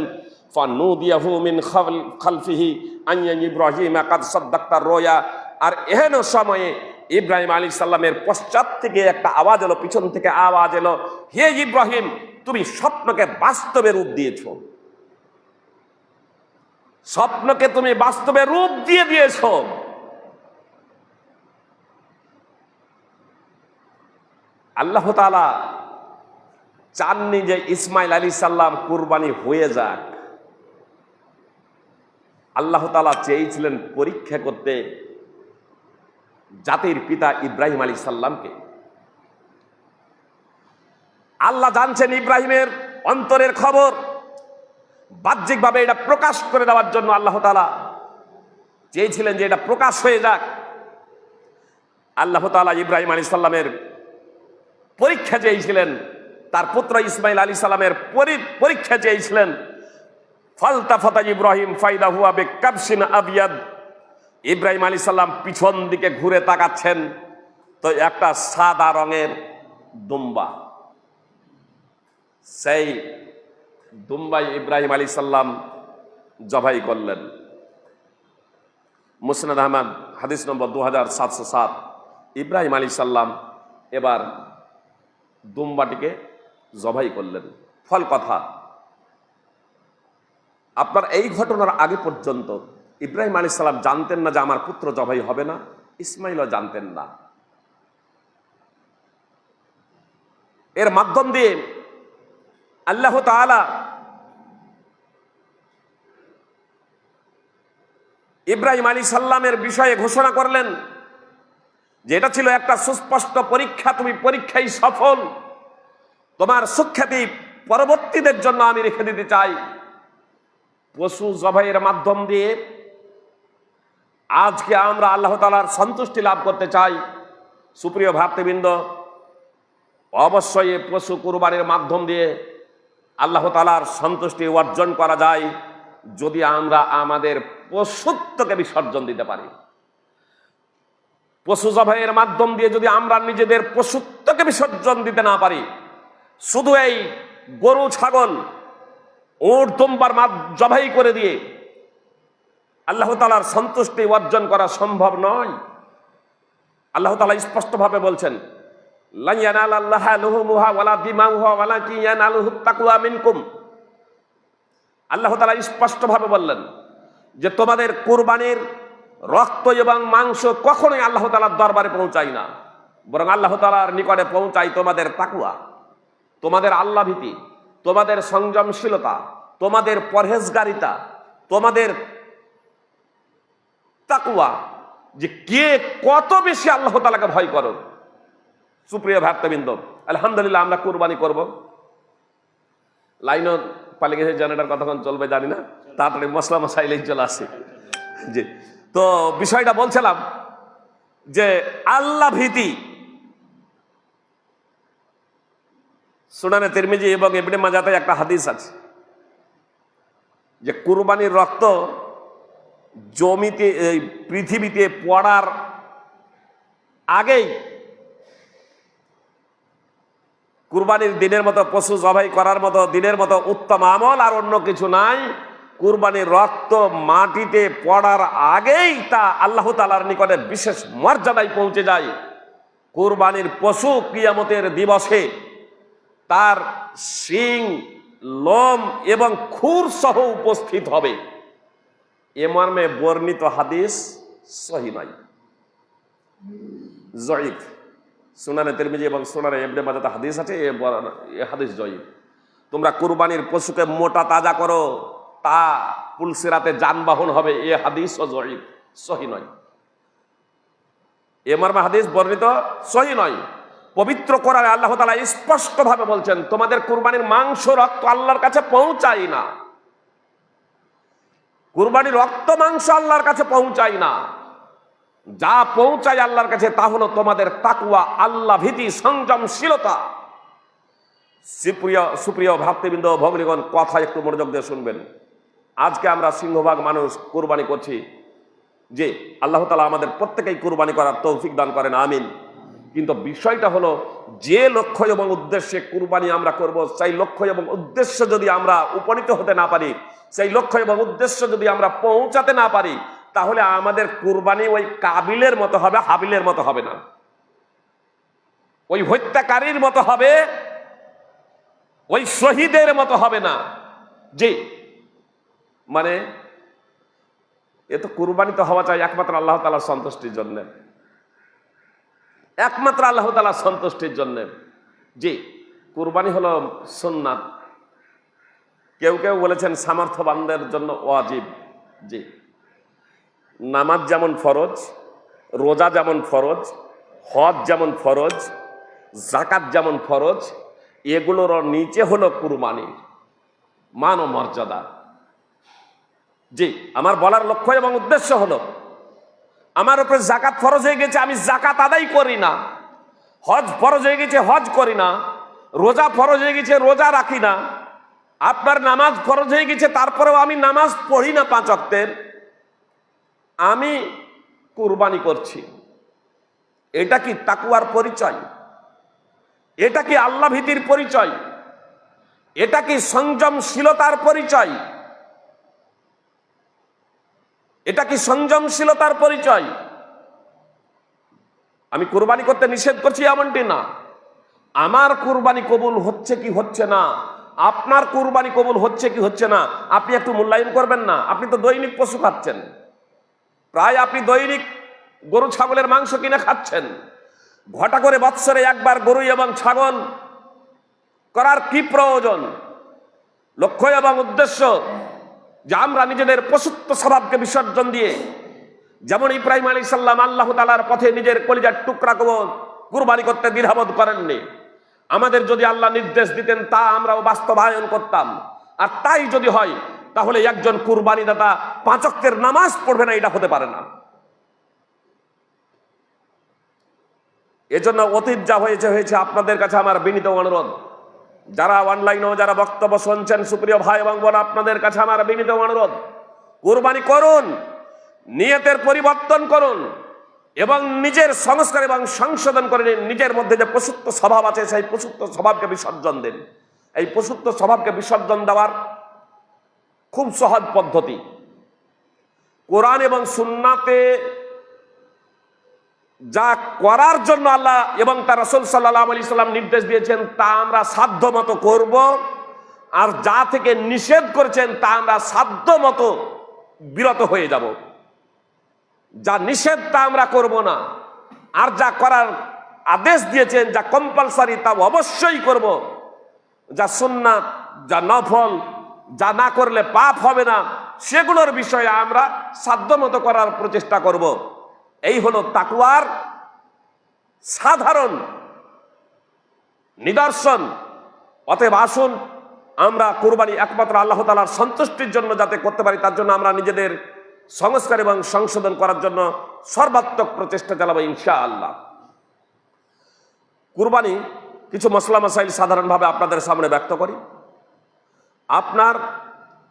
ফানুদিয়াহু মিন খালফিহি আইয়া ইব্রাহিম কাদ সাদ্দাক্তা রোয়া। আর এহেন সময়ে ইব্রাহিম আলাইহিস সালামের পশ্চাৎ থেকে একটা আওয়াজ এলো, পিছন থেকে আওয়াজ এলো, হে ইব্রাহিম, তুমি স্বপ্নকে বাস্তবে রূপ দিয়েছো, স্বপ্নকে তুমি বাস্তবে রূপ দিয়েছো। আল্লাহ তাআলা চাননি যে ইসমাইল আলাইহিস সালাম কুরবানি হয়ে যাক। আল্লাহ তাআলা চেয়েছিলেন পরীক্ষা করতে জাতির পিতা ইব্রাহিম আলাইহিস সালামকে। আল্লাহ জানছেন ইব্রাহিমের অন্তরের খবর, বাহ্যিকভাবে এটা প্রকাশ করে দেওয়ার জন্য আল্লাহ তাআলা চেয়েছিলেন যে এটা প্রকাশ হয়ে যাক। আল্লাহ তাআলা ইব্রাহিম আলাইহিস সালামের পরীক্ষা চেয়েছিলেন, তার পুত্র ইসমাইল আলাইহিস সালামের পরীক্ষা চেয়েছিলেন। ফালতাফাতা ইব্রাহিম ফাইদা হুয়া বিকাবশিন আবিয়াদ, ইব্রাহিম আলাইহিস সালাম পিছন দিকে ঘুরে তাকাচ্ছেন, তো একটা সাদা রঙের দুম্বা। সেই দুম্বাই ইব্রাহিম আলাইহিস সালাম জবাই করলেন। মুসনাদ আহমদ হাদিস নম্বর 2707। ইব্রাহিম আলাইহিস সালাম এবার দুম্বাটিকে জবাই করলেন। ফল কথা, আপনার এই ঘটনার আগে পর্যন্ত ইব্রাহিম আলাইহিস সালাম জানতেন না যে আমার পুত্র জবাই হবে না, ইসমাইলও জানতেন না। এর মাধ্যম দিয়ে আল্লাহ তাআলা ইব্রাহিম আলাইহিস সালামের বিষয়ে ঘোষণা করলেন যে এটা ছিল একটা সুস্পষ্ট পরীক্ষা, তুমি পরীক্ষায় সফল, তোমার সুখ্যাতি পরবর্তীদের জন্য আমি রেখে দিতে চাই। পশু জবাইয়ের মাধ্যম দিয়ে আজকে আমরা আল্লাহ তাআলার সন্তুষ্টি লাভ করতে চাই। সুপ্রিয় ভ্রাতৃবৃন্দ, অবশ্যই এই পশু কুরবানির মাধ্যম দিয়ে আল্লাহ তাআলার সন্তুষ্টি অর্জন করা যায় যদি আমরা আমাদের পশুত্বকে বিসর্জন দিতে পারি। পশু জবাইয়ের মাধ্যম দিয়ে যদি আমরা নিজেদের পশুত্বকে বিসর্জন দিতে না পারি, শুধু এই গরু ছাগল উট দুম্বার জবাই করে দিয়ে আল্লাহ তাআলার সন্তুষ্টি অর্জন করা সম্ভব নয়। আল্লাহ তাআলা স্পষ্টভাবে বলছেন, লা ইয়ানালাল্লাহা লুহুমুহা ওয়ালা দিমাউহা ওয়ালাকিন ইয়ানালুহুত তাকওয়া মিনকুম। আল্লাহ তাআলা স্পষ্টভাবে বললেন যে তোমাদের কুরবানির রক্ত এবং মাংস কখনোই আল্লাহ তাআলার দরবারে পৌঁছায় না, বরং আল্লাহ তাআলার নিকটে পৌঁছায় তোমাদের তাকওয়া, তোমাদের আল্লাহ ভীতি, তোমাদের সংযমশীলতা, তোমাদের পরহেজগারিতা, তোমাদের তাকওয়া, যে কে কত বেশি আল্লাহ তাআলাকে ভয় করো। সুপ্রিয় ভ্রাতৃবৃন্দ, আলহামদুলিল্লাহ আমরা কুরবানি করব। লাইনও পালে গেছে, জেনারেটর কতক্ষণ চলবে জানি না, তাড়াতাড়ি মশলা মশাইলেই চলে আসে। জি, তো বিষয়টা বলছিলাম যে আল্লাহ ভীতি। সুনানে তিরমিজি এবং ইবনে মাজাতে একটা হাদিস আছে যে কুরবানির রক্ত জমিতে, পৃথিবীতে পড়ার আগেই কুরবানির দিনের মতো, পশু জবাই করার মতো দিনের মতো উত্তম আমল আর অন্য কিছু নাই। কুরবানির রক্ত মাটিতে পড়ার আগেই তা আল্লাহ তাআলার নিকটে বিশেষ মর্যাদায় পৌঁছে যায়। কুরবানির পশু কিয়ামতের দিবসে তার শিং, লোম এবং খুর সহ উপস্থিত হবে। এ মর্মে বর্ণিত হাদিস সহিহ নয়, জয়ীফ। সুনানে তিরমিজি এবং সুনানে ইবনে মাজাতে হাদিস আছে, এ হাদিস জয়ীফ। তোমরা কুরবানির পশুকে মোটা তাজা করো, তা পুলসিরাতে যানবাহন হবে, এ হাদিস ও জয়ীফ, সহিহ নয়। এ মর্মে হাদিস বর্ণিত সহিহ নয়। পবিত্র কোরআনে আল্লাহ তাআলা স্পষ্টভাবে বলছেন তোমাদের কুরবানির মাংস রক্ত আল্লাহর কাছে পৌঁছায় না। কুরবানির রক্ত মাংস আল্লাহর কাছে পৌঁছায় না। যা পৌঁছায় আল্লাহর কাছে তা হলো তোমাদের তাকওয়া, আল্লাহ ভীতি, সংযমশীলতা। সুপ্রিয় ভ্রাতৃবৃন্দ, ভগ্নীগণ, কথা একটু মনোযোগ দিয়ে শুনবেন। আজকে আমরা সিংহভাগ মানুষ কুরবানি করছি, যে আল্লাহ তাআলা আমাদের প্রত্যেকেই কুরবানি করার তৌফিক দান করেন, আমিন। কিন্তু বিষয়টা হলো যে লক্ষ্য এবং উদ্দেশ্যে কুরবানি আমরা করব, সেই লক্ষ্য এবং উদ্দেশ্য যদি আমরা উপনীত হতে না পারি, সেই লক্ষ্য এবং উদ্দেশ্য যদি আমরা পৌঁছাতে না পারি, তাহলে আমাদের কুরবানি ওই কাবিলের মতো হবে, হাবিলের মতো হবে না, ওই হত্যাকারীর মতো হবে, ওই শহীদের মতো হবে না। জি, মানে এ তো কুরবানি তো হওয়া চাই একমাত্র আল্লাহ তাআলার সন্তুষ্টির জন্য, একমাত্র আল্লাহ তাআলার সন্তুষ্টির জন্য। জি, কুরবানি হলো সুন্নাত। কেউ কেউ বলেছেন সামর্থ্যবানদের জন্য ওয়াজিব। জি, নামাজ যেমন ফরজ, রোজা যেমন ফরজ, হজ যেমন ফরজ, যাকাত যেমন ফরজ, এগুলোর নিচে হলো কুরবানির মান ও মর্যাদা। জি, আমার বলার লক্ষ্য এবং উদ্দেশ্য হলো, আমার উপরে যাকাত ফরজ হয়ে গেছে, আমি যাকাত আদায় করি না। হজ ফরজ হয়ে গেছে, হজ করি না। রোজা ফরজ হয়ে গেছে, রোজা রাখি না। আপনার নামাজ ফরজ হয়ে গেছে, তারপরেও আমি নামাজ পড়ি না 5 ওয়াক্তের, আমি কুরবানি করছি। এটা কি তাকওয়ার পরিচয়? এটা কি আল্লাহ ভীতির পরিচয়? এটা কি সংযমশীলতার পরিচয়? এটা কি সংযমশীলতার পরিচয়? আমি কুরবানি করতে নিষেধ করছি এমনটি না। আমার কুরবানি কবুল হচ্ছে কি হচ্ছে না, আপনার কুরবানি কবুল হচ্ছে কি হচ্ছে না, আপনি একটু মূল্যায়ন করবেন না? আপনি তো দৈনিক পশু খাচ্ছেন, প্রায় আপনি দৈনিক গরু ছাগলের মাংস কিনে খাচ্ছেন। ঘটা করে বৎসরে একবার গরু এবং ছাগল করার কি প্রয়োজন? লক্ষ্য এবং উদ্দেশ্য যে আমরা নিজেদের পশুত্ব স্বভাবকে বিসর্জন দিয়ে, যেমন ইব্রাহিম আলাইহিস সালাম আল্লাহ তাআলার পথে নিজের কলিজার টুকরা কুরবানি করতে দ্বিধাবোধ করেননি। আমাদের যদি আল্লাহ নির্দেশ দিতেন তা আমরাও বাস্তবায়ন করতাম। আর তাই যদি হয় তাহলে একজন কুরবানি দাতা 5 ওয়াক্তের নামাজ পড়বে না, এটা হতে পারে না। এজন্য অতীত যা হয়েছে আপনাদের কাছে আমার বিনীত অনুরোধ, যারা অনলাইনেও যারা বক্তব্য শুনছেন, সুপ্রিয় ভাই এবং বোন, আপনাদের কাছে আমার বিনীত অনুরোধ, কুরবানি করুন, নিয়তের পরিবর্তন করুন এবং নিজের সংস্কার এবং সংশোধন করে নিন। নিজের মধ্যে যে পশুত্ব স্বভাব আছে সেই পশুত্ব স্বভাবকে বিসর্জন দিন। এই পশুত্ব স্বভাবকে বিসর্জন দেওয়ার খুব সহজ পদ্ধতি, কোরআন এবং সুন্নাতে যা করার জন্য আল্লাহ এবং তার রাসূল সাল্লাল্লাহু আলাইহি সাল্লাম নির্দেশ দিয়েছেন তা আমরা সাধ্য মতো করব, আর যা থেকে নিষেধ করেছেন তা আমরা সাধ্য মতো বিরত হয়ে যাব। যা নিষেধ তা আমরা করব না, আর যা করার আদেশ দিয়েছেন, যা কম্পালসারি তা অবশ্যই করব। যা সুন্নাত, যা নফল, যা না করলে পাপ হবে না, সেগুলোর বিষয়ে আমরা সাধ্যমতো করার প্রচেষ্টা করব। এই হলো তাকওয়ার সাধারণ নিদর্শন। অতএব আসুন আমরা কুরবানি একমাত্র আল্লাহ তাআলার সন্তুষ্টির জন্য যাতে করতে পারি, তার জন্য আমরা নিজেদের সংস্কার এবং সংশোধন করার জন্য সর্বাত্মক প্রচেষ্টা চালাবো ইনশাআল্লাহ। কুরবানি কিছু মসলা মাসাইল সাধারণভাবে আপনাদের সামনে ব্যক্ত করি। আপনার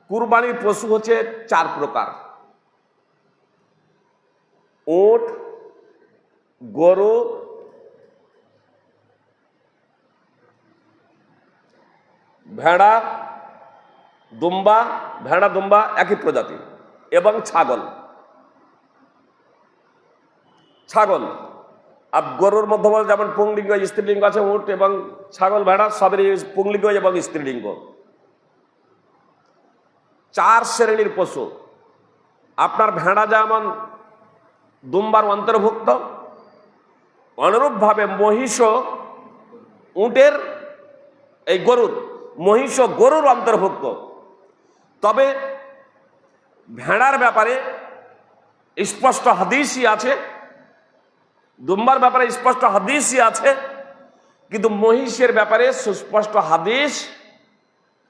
কুরবানির পশু হচ্ছে 4 প্রকার: উট, গরু, ভেড়া, দুম্বা, ভেড়া দুম্বা একই প্রজাতি, এবং ছাগল। ছাগল আর গরুর মধ্যে যেমন পুংলিঙ্গ স্ত্রীলিঙ্গ আছে, উট এবং ছাগল ভেড়া সবেরই পুংলিঙ্গ এবং স্ত্রীলিঙ্গ। 4 শ্রেণীর পশু। আপনার ভেড়া যেমন দুম্বার অন্তর্ভুক্ত, অনুরূপভাবে মহিষ উটের এই মহিষ গরুর অন্তর্ভুক্ত। তবে ভেড়ার ব্যাপারে স্পষ্ট হাদিসই আছে, দুম্বার ব্যাপারে স্পষ্ট হাদিসই আছে, কিন্তু মহিষের ব্যাপারে সুস্পষ্ট হাদিস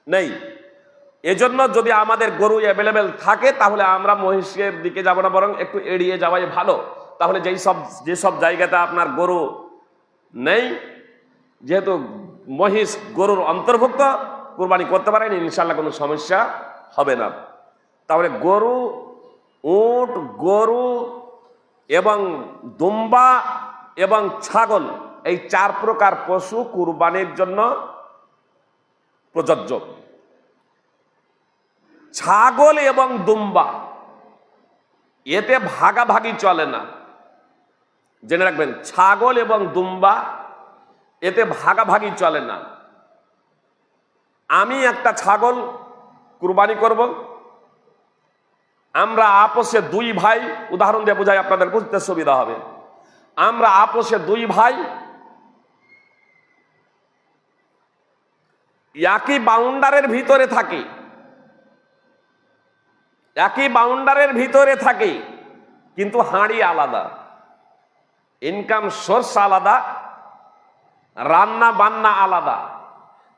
নেই। এজন্য যদি আমাদের গরু অ্যাভেলেবেল থাকে তাহলে আমরা মহিষের দিকে যাব না, বরং একটু এড়িয়ে যাওয়াই ভালো। তাহলে যেসব জায়গাতে আপনার গরু নেই, যেহেতু মহিষ গরুর অন্তর্ভুক্ত, কুরবানি করতে পারেন, ইনশাআল্লাহ কোনো সমস্যা হবে না। তাহলে গরু, উট, গরু এবং দুম্বা এবং ছাগল, এই 4 প্রকার পশু কুরবানির জন্য প্রযোজ্য। ছাগল এবং দুম্বা এতে ভাগাভাগি চলে না, জেনে রাখবেন। ছাগল এবং দুম্বা এতে ভাগাভাগি চলে না। আমি একটা ছাগল কুরবানি করব, আমরা আপোষে 2 ভাই, উদাহরণ দিয়ে বোঝাই আপনাদের বুঝতে সুবিধা হবে। আমরা আপোষে 2 ভাই একই বাউন্ডারের ভিতরে থাকি, কিন্তু হাঁড়ি আলাদা, ইনকাম সোর্স আলাদা, রান্না বান্না আলাদা।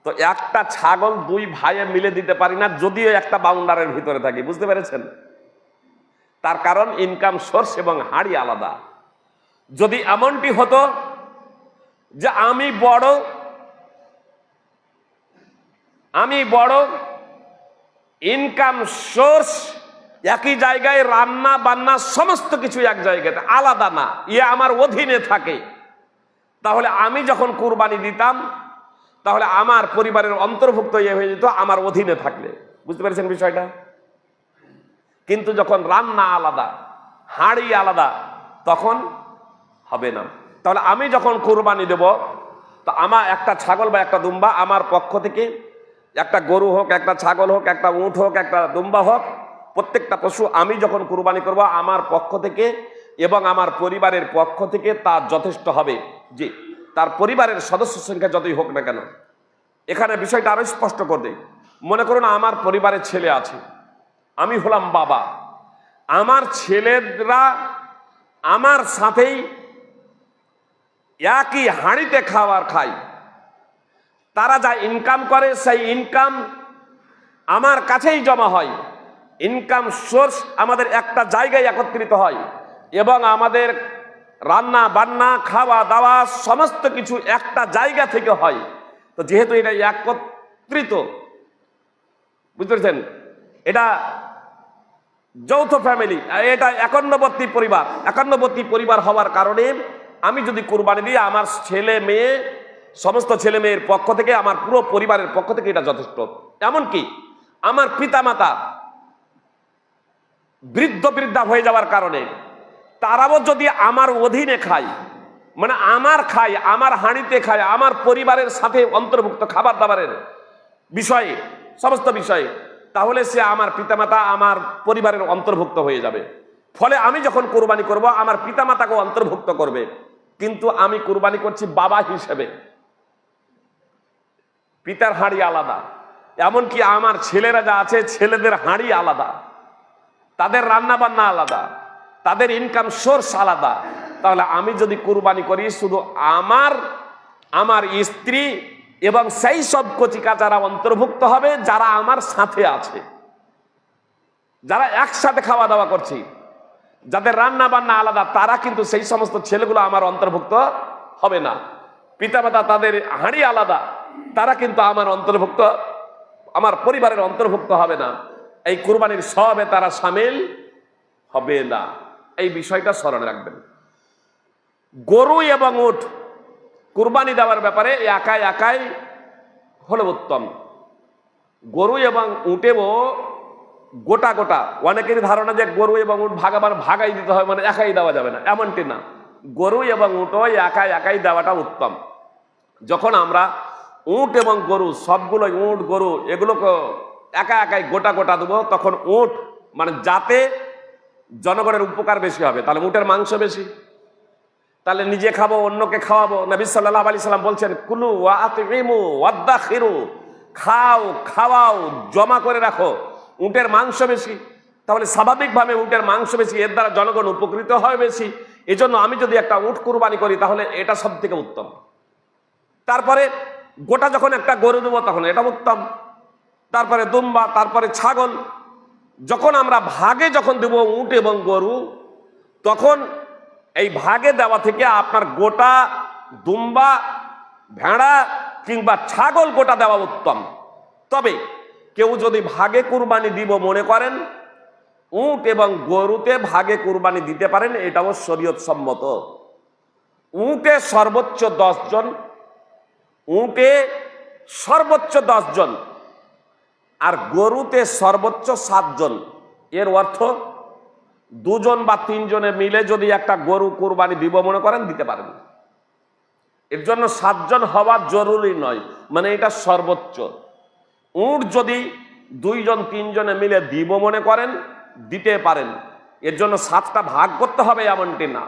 তো একটা ছাগল 2 ভাইয়ে মিলে দিতে পারি না, যদিও একটা বাউন্ডারের ভিতরে থাকি। বুঝতে পেরেছেন? তার কারণ ইনকাম সোর্স এবং হাঁড়ি আলাদা। যদি এমনটি হতো যে আমি বড় আমি বড় ইনকাম সোর্স, একই জায়গায় রান্না বান্না সমস্ত কিছু এক জায়গাতে, আলাদা না, আমার অধীনে থাকে, তাহলে আমি যখন কুরবানি দিতাম তাহলে আমার পরিবারের অন্তর্ভুক্ত হয়ে যেত আমার অধীনে থাকলে। বুঝতে পেরেছেন বিষয়টা? কিন্তু যখন রান্না আলাদা, হাঁড়ি আলাদা, তখন হবে না। তাহলে আমি যখন কুরবানি দেব, তো আমার একটা ছাগল বা একটা দুম্বা আমার পক্ষ থেকে, একটা গরু হোক, একটা ছাগল হোক, একটা উট হোক, একটা দুম্বা হোক, প্রত্যেকটা পশু আমি যখন কুরবানি করব আমার পক্ষ থেকে এবং আমার পরিবারের পক্ষ থেকে তা যথেষ্ট হবে। জি, তার পরিবারের সদস্য সংখ্যা যতই হোক না কেন। এখানে বিষয়টা আরো স্পষ্ট করে দিই। মনে করুন আমার পরিবারের ছেলে আছে, আমি হলাম বাবা, আমার ছেলেরা আমার সাথেই একই হাঁড়িতে খাবার খায়, তারা যা ইনকাম করে সেই ইনকাম আমার কাছেই জমা হয়, ইনকাম সোর্স আমাদের একটা জায়গায় একত্রিত হয় এবং আমাদের রান্না বান্না খাওয়া দাওয়া সমস্ত কিছু একটা জায়গা থেকে হয়। তো যেহেতু এটা একত্রিত, বুঝতে পেরেছেন, এটা যৌথ ফ্যামিলি, এটা একান্নবর্তী পরিবার হওয়ার কারণে আমি যদি কুরবানি দিই আমার ছেলে মেয়ে, সমস্ত ছেলে মেয়ের পক্ষ থেকে, আমার পুরো পরিবারের পক্ষ থেকে এটা যথেষ্ট। এমনকি আমার পিতামাতা বৃদ্ধা হয়ে যাওয়ার কারণে তারাও যদি আমার অধীনে খায়, মানে আমার হাঁড়িতে খায়, আমার পরিবারের সাথে অন্তর্ভুক্ত খাবার দাবারের বিষয়ে, সমস্ত বিষয়ে, তাহলে সে আমার পিতামাতা আমার পরিবারের অন্তর্ভুক্ত হয়ে যাবে। ফলে আমি যখন কোরবানি করব আমার পিতামাতাকে অন্তর্ভুক্ত করবে, কিন্তু আমি কোরবানি করছি বাবা হিসেবে, পিতার হাঁড়ি আলাদা। এমনকি আমার ছেলেরা যা আছে ছেলেদের হাঁড়ি আলাদা, তাদের রান্না বান্না আলাদা, তাদের ইনকাম সোর্স আলাদা। তাহলে আমি যদি কুরবানি করি শুধু আমার স্ত্রী এবং সেই সব কচিকা যারা অন্তর্ভুক্ত হবে যারা আমার সাথে আছে, যারা একসাথে খাওয়া দাওয়া করছি, যাদের রান্না বান্না আলাদা, তারা কিন্তু সেই সমস্ত ছেলেগুলো আমার অন্তর্ভুক্ত হবে না। পিতামাতা তাদের হাঁড়ি আলাদা, তারা কিন্তু আমার পরিবারের অন্তর্ভুক্ত হবে না। এই কুরবানির সবে তারা শামিল হবে না। এই বিষয়টা স্মরণে রাখবেন। গরু এবং উট কুরবানি দেওয়ার ব্যাপারে একাই হলে উত্তম। গরু এবং উটেও গোটা অনেকেরই ধারণা যে গরু এবং উট ভাগাই দিতে হয়, মানে একাই দেওয়া যাবে না, এমনটি না। গরু এবং উটও একাই দেওয়াটা উত্তম। যখন আমরা উট এবং গরু সবগুলো, উট গরু এগুলোকে একাই গোটা দেবো, তখন উট মানে যাতে জনগণের উপকার বেশি হবে, তাহলে উটের মাংস বেশি, তাহলে নিজে খাবো, অন্যকে খাওয়াবো। নবী সাল্লাল্লাহু আলাইহি সাল্লাম বলছেন, কুলু ওয়া আতইমু ওয়াদাখিরু, খাওয়াও, জমা করে রাখো। উটের মাংস বেশি, তাহলে স্বাভাবিকভাবে উটের মাংস বেশি, এর দ্বারা জনগণ উপকৃত হয় বেশি। এজন্য আমি যদি একটা উট কুরবানি করি তাহলে এটা সব থেকে উত্তম। তারপরে গোটা যখন একটা গরু দেবো তখন এটা উত্তম, তারপরে দুম্বা, তারপরে ছাগল। যখন আমরা ভাগে দেব উট এবং গরু, তখন এই ভাগে দেওয়া থেকে আপনার গোটা দুম্বা, ভেড়া কিংবা ছাগল গোটা দেওয়া উত্তম। তবে কেউ যদি ভাগে কুরবানি দিব মনে করেন, উট এবং গরুতে ভাগে কুরবানি দিতে পারেন, এটাও শরীয়ত সম্মত। উটে সর্বোচ্চ 10 জন, আর গরুতে সর্বোচ্চ 7 জন। এর অর্থ 2 জন বা 3 জনে মিলে যদি একটা গরু কুরবানি দিব মনে করেন, দিতে পারেন। এর জন্য 7 জন হওয়া জরুরি নয়, মানে এটা সর্বোচ্চ। উট যদি 2 জন 3 জনে মিলে দিব মনে করেন, দিতে পারেন। এর জন্য 7টা ভাগ করতে হবে এমনটি না।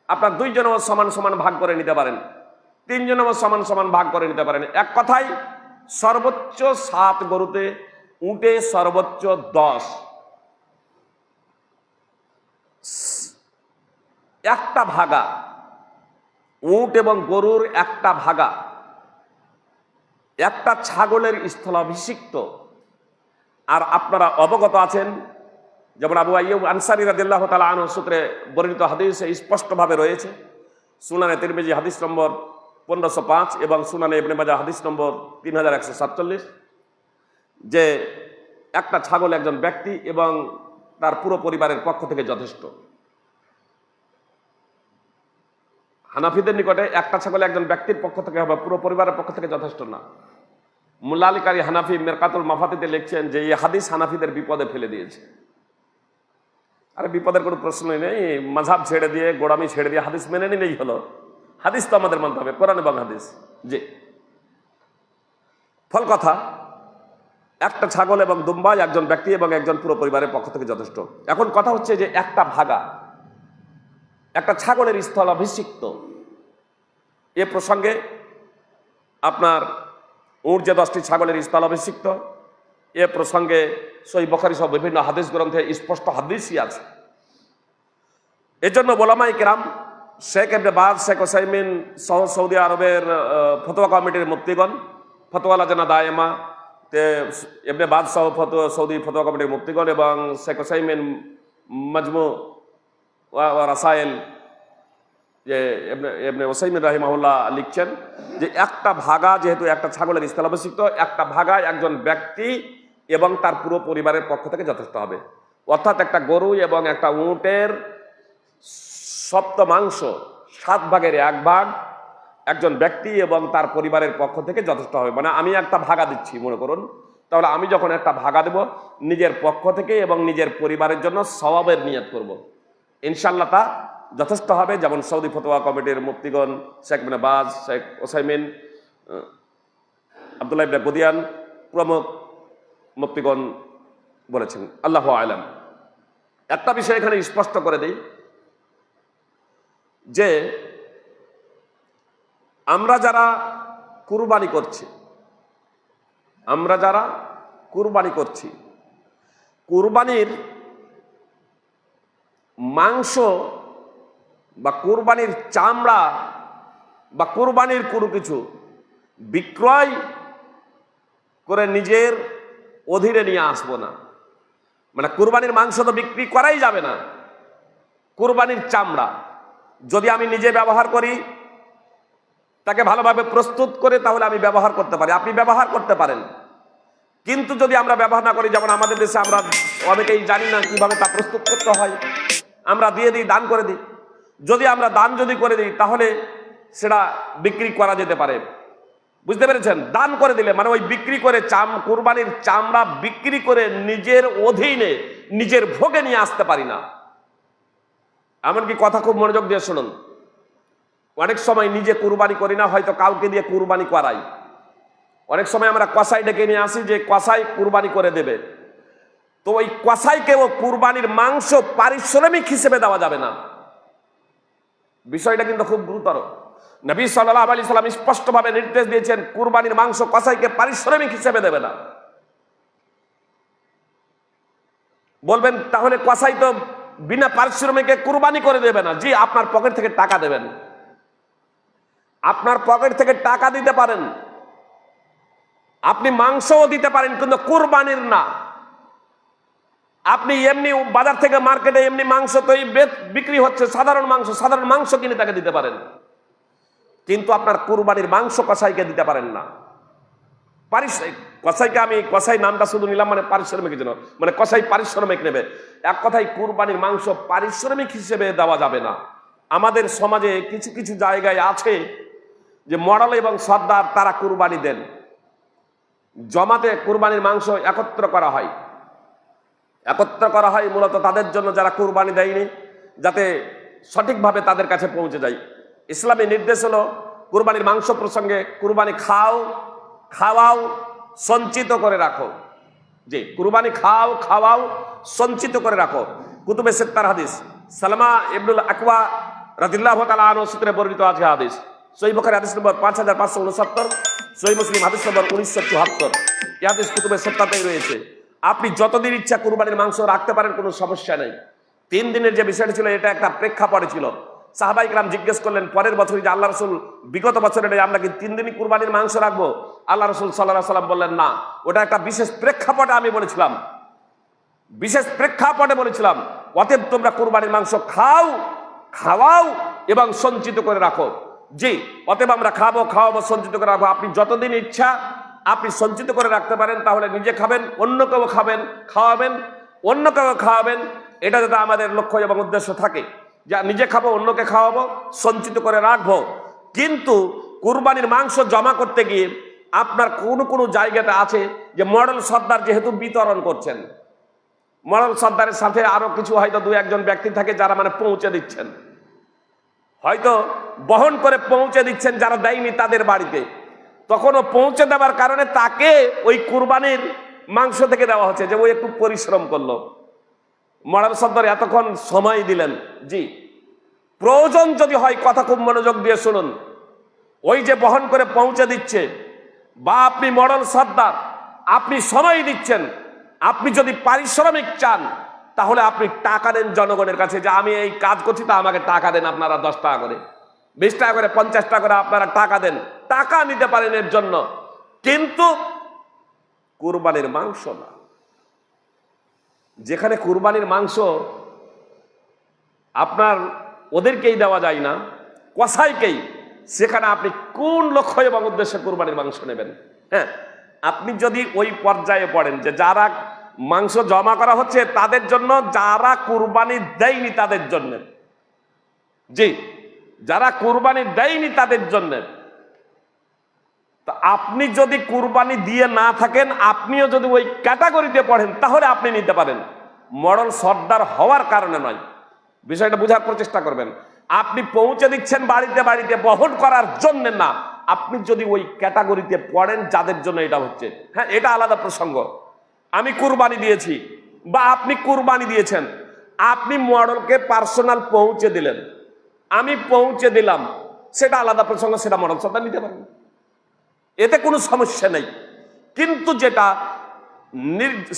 আপনার 2 জনও সমান ভাগ করে নিতে পারেন, 3 জনও সমান ভাগ করে নিতে পারেন। এক কথায় সর্বোচ্চ 7 গরুতে, উটে সর্বোচ্চ 10। একটা ভাগা উট এবং গরুর একটা ভাগা, একটা ছাগলের স্থলাভিষিক্ত। আর আপনারা অবগত আছেন, যেমন আবু আইয়ুব আনসারী রাদিয়াল্লাহু তাআলা আনহু সূত্রে বর্ণিত হাদিসে স্পষ্টভাবে রয়েছে, সুনানে তিরমিজি হাদিস নম্বর 1505 এবং সুনানে ইবনে মাজাহ হাদিস নম্বর 3147, যে একটা ছাগল একজন ব্যক্তি এবং তার পুরো পরিবারের পক্ষ থেকে যথেষ্ট। হানাফিদের নিকটে একটা ছাগল একজন ব্যক্তির পক্ষ থেকে হবে, পুরো পরিবারের পক্ষ থেকে যথেষ্ট না। মুল্লা আলী কারি হানাফি মেরকাতুল মাফাতিতে লিখছেন যে এই হাদিস হানাফিদের বিপদে ফেলে দিয়েছে। আরে বিপদের কোনো প্রশ্নই নেই, মাযহাব ছেড়ে দিয়ে, গোড়ামি ছেড়ে দিয়ে হাদিস মেনে নিলেই হলো। হাদিস তো আমাদের মানতে হবে, কোরআন এবং হাদিস। জি, ফল কথা, একটা ছাগল এবং দুম্বা একজন ব্যক্তি এবং একজন পুরো পরিবারের পক্ষ থেকে যথেষ্ট। এখন কথা হচ্ছে যে একটা ভাগা, একটা ছাগলের স্থল অভিষিক্ত, এ প্রসঙ্গে আপনার উট যে 10টি ছাগলের স্থল অভিষিক্ত, এ প্রসঙ্গে সহিহ বুখারী সহ বিভিন্ন হাদিস গ্রন্থে স্পষ্ট হাদিসই আছে। এজন্য ওলামায়ে কেরাম, শেখ ইবনে বাজ, শেখ ওসাইমিন সহ সৌদি আরবের ফতোয়া কমিটির মুফতিগণ, ফতোয়া লাজনা দায়েমা ইবনে বাজ সহ সৌদি ফতোয়া কমিটির মুফতিগণ এবং শেখ ওসাইমিন মাজমু ওয়া রাসায়েল, যে ইবনে ওসাইমিন রাহিমাহুল্লাহ লিখছেন যে একটা ভাগা, যেহেতু একটা ছাগলের স্থলাভিষিক্ত, একটা ভাগা একজন ব্যক্তি এবং তার পুরো পরিবারের পক্ষ থেকে যথেষ্ট হবে। অর্থাৎ একটা গরু এবং একটা উটের সপ্তমাংশ, 7 ভাগের 1 ভাগ একজন ব্যক্তি এবং তার পরিবারের পক্ষ থেকে যথেষ্ট হবে। মানে আমি একটা ভাগা দিচ্ছি মনে করুন, তাহলে আমি যখন একটা ভাগা দেব নিজের পক্ষ থেকে এবং নিজের পরিবারের জন্য সওয়াবের নিয়ত করব, ইনশাআল্লাহ তা যথেষ্ট হবে। যেমন সৌদি ফতোয়া কমিটির মুফতিগণ শেখ ইবনে বাজ, শেখ ওসাইমিন, আব্দুল্লাহ ইবনে গুদিয়ান প্রমুখ মুফতিগণ বলেছেন। আল্লাহু আ'লাম। একটা বিষয় এখানে স্পষ্ট করে দেই যে আমরা যারা কুরবানি করছি, কুরবানির মাংস বা কুরবানির চামড়া বা কুরবানির কোনো কিছু বিক্রয় করে নিজের অধীনে নিয়ে আসবো না। মানে কুরবানির মাংস তো বিক্রি করাই যাবে না। কুরবানির চামড়া যদি আমি নিজে ব্যবহার করি, তাকে ভালোভাবে প্রস্তুত করে, তাহলে আমি ব্যবহার করতে পারি, আপনি ব্যবহার করতে পারেন। কিন্তু যদি আমরা ব্যবহার না করি, যেমন আমাদের দেশে আমরা অনেকেই জানি না কিভাবে তা প্রস্তুত করতে হয়, আমরা দিয়ে দিই, দান করে দিই। যদি আমরা দান করে দিই তাহলে সেটা বিক্রি করা যেতে পারে, বুঝতে পেরেছেন? দান করে দিলে মানে ওই বিক্রি করে কুরবানির চামড়া বিক্রি করে নিজের অধীনে, নিজের ভোগে নিয়ে আসতে পারি না। এমনকি কথা খুব মনোযোগ দিয়ে শুনুন, অনেক সময় নিজে কুরবানি করি না, হয়তো কাউকে দিয়ে কুরবানি করাই। অনেক সময় আমরা কসাই ডেকে নিয়ে আসি যে কসাই কুরবানি করে দেবে, তো ওই কসাইকে ও কুরবানির মাংস পারিশ্রমিক হিসেবে দেওয়া যাবে না। বিষয়টা কিন্তু খুব গুরুতর। নবী সাল্লাল্লাহু আলাইহি সাল্লাম স্পষ্টভাবে নির্দেশ দিয়েছেন কুরবানির মাংস কসাইকে পারিশ্রমিক হিসেবে দেবে না। বলবেন তাহলে কসাই তো বিনা পারিশ্রমিকে কুরবানি করে দেবে না। জি, আপনার পকেট থেকে টাকা দেবেন, আপনার পকেট থেকে টাকা দিতে পারেন, আপনি মাংসও দিতে পারেন, কিন্তু কুরবানির না। আপনি এমনি বাজার থেকে মার্কেটে এমনি মাংস তো বিক্রি হচ্ছে, সাধারণ মাংস কিনে তাকে দিতে পারেন, কিন্তু আপনার কুরবানির মাংস কসাইকে দিতে পারেন না। কসাইকে আমি কসাই নামটা শুধু নিলাম মানে পারিশ্রমিকের জন্য, মানে কসাই পারিশ্রমিক নেবে। এক কথায় কুরবানির মাংস পারিশ্রমিক হিসেবে দেওয়া যাবে না। আমাদের সমাজে কিছু কিছু জায়গায় আছে যে মডেল এবং সর্দার তারা কুরবানি দেন, জমাতে কুরবানির মাংস একত্র করা হয় মূলত তাদের জন্য যারা কুরবানি দেয়নি, যাতে সঠিকভাবে তাদের কাছে পৌঁছে যায়। ইসলামী নির্দেশ হলো কুরবানির মাংস প্রসঙ্গে কুরবানি খাওয়াও, সঞ্চিত করে রাখো। জি, কুরবানি খাওয়াও, সঞ্চিত করে রাখো। কুতুবে সিত্তার হাদিস, সালমা ইবনুল আকওয়া রাদিয়াল্লাহু তাআলা আনহু সূত্রে বর্ণিত আছে হাদিস। সহিহ বুখারী হাদিস নম্বর 5569, সহিহ মুসলিম হাদিস নম্বর 1974। এই হাদিস কুতুবে সিত্তাতেই রয়েছে। আপনি যতদিন ইচ্ছা কুরবানির মাংস রাখতে পারেন, কোনো সমস্যা নেই। 3 দিনের যে বিষয়টা ছিল, এটা একটা প্রেক্ষাপটে ছিল। সাহাবায়ে কেরাম জিজ্ঞেস করলেন পরের বছরই যে আল্লাহ রাসূল, বিগত বছরে আমরা কি 3 দিনই কুরবানির মাংস রাখবো? আল্লাহ রাসূল সাল্লাল্লাহু আলাইহি ওয়াসাল্লাম বললেন না, ওটা একটা বিশেষ প্রেক্ষাপটে আমি বলেছিলাম, অতএব তোমরা কুরবানির মাংস খাওয়াও এবং সঞ্চিত করে রাখো। জি, অতএব আমরা খাওয়াবো, সঞ্চিত করে রাখবো। আপনি যতদিন ইচ্ছা আপনি সঞ্চিত করে রাখতে পারেন, তাহলে নিজে খাবেন, অন্য কেউ খাওয়াবেন, অন্য কেউ খাওয়াবেন। এটা যাতে আমাদের লক্ষ্য এবং উদ্দেশ্য থাকে, যা নিজে খাবো, অন্যকে খাওয়াবো, সঞ্চিত করে রাখবো। কিন্তু কুরবানির মাংস জমা করতে গিয়ে আপনার কোনো জায়গাতে আছে যে মডেল সর্দার যেহেতু বিতরণ করছেন, মডেল সর্দারের সাথে আরো কিছু হয়তো দু একজন ব্যক্তি থাকে যারা মানে পৌঁছে দিচ্ছেন, হয়তো বহন করে পৌঁছে দিচ্ছেন যারা দেয়নি তাদের বাড়িতে, তখনও পৌঁছে দেওয়ার কারণে তাকে ওই কুরবানির মাংস থেকে দেওয়া হচ্ছে, যে ওই একটু পরিশ্রম করলো, মডেল সর্দার এতক্ষণ সময় দিলেন। জি, প্রয়োজন যদি হয়, কথা খুব মনোযোগ দিয়ে শুনুন, ওই যে বহন করে পৌঁছে দিচ্ছে বা আপনি মডেল সর্দার, আপনি সময় দিচ্ছেন, আপনি যদি পারিশ্রমিক চান তাহলে আপনি টাকা দেন জনগণের কাছে, যে আমি এই কাজ করছি তা আমাকে টাকা দেন, আপনারা 10 টাকা করে, 20 টাকা করে, 50 টাকা করে আপনারা টাকা দেন, টাকা নিতে পারেন এর জন্য। কিন্তু কুরবানির মাংস না, যেখানে কুরবানির মাংস আপনার ওদেরকেই দেওয়া যায় না, কসাইকেই, সেখানে আপনি কোন লক্ষ্য এবং উদ্দেশ্যে কুরবানির মাংস নেবেন? হ্যাঁ, আপনি যদি ওই পর্যায়ে পড়েন যে যারা মাংস জমা করা হচ্ছে তাদের জন্য, যারা কুরবানি দেয়নি তাদের জন্য, জি, যারা কুরবানি দেয়নি তাদের জন্য, তা আপনি যদি কুরবানি দিয়ে না থাকেন, আপনিও যদি ওই ক্যাটাগরিতে পড়েন, তাহলে আপনি নিতে পারেন, মডেল সর্দার হওয়ার কারণে নয়। বিষয়টা বোঝার প্রচেষ্টা করবেন। আপনি পৌঁছে দিচ্ছেন বাড়িতে বাড়িতে বহন করার জন্য না, আপনি যদি ওই ক্যাটাগরিতে পড়েন যাদের জন্য এটা হচ্ছে, হ্যাঁ, এটা আলাদা প্রসঙ্গ। আমি কুরবানি দিয়েছি বা আপনি কুরবানি দিয়েছেন, আপনি মডেলকে পার্সোনাল পৌঁছে দিলেন, আমি পৌঁছে দিলাম, সেটা আলাদা প্রসঙ্গ, সেটা মডেল সর্দার নিতে পারেন, এতে কোনো সমস্যা নেই। কিন্তু যেটা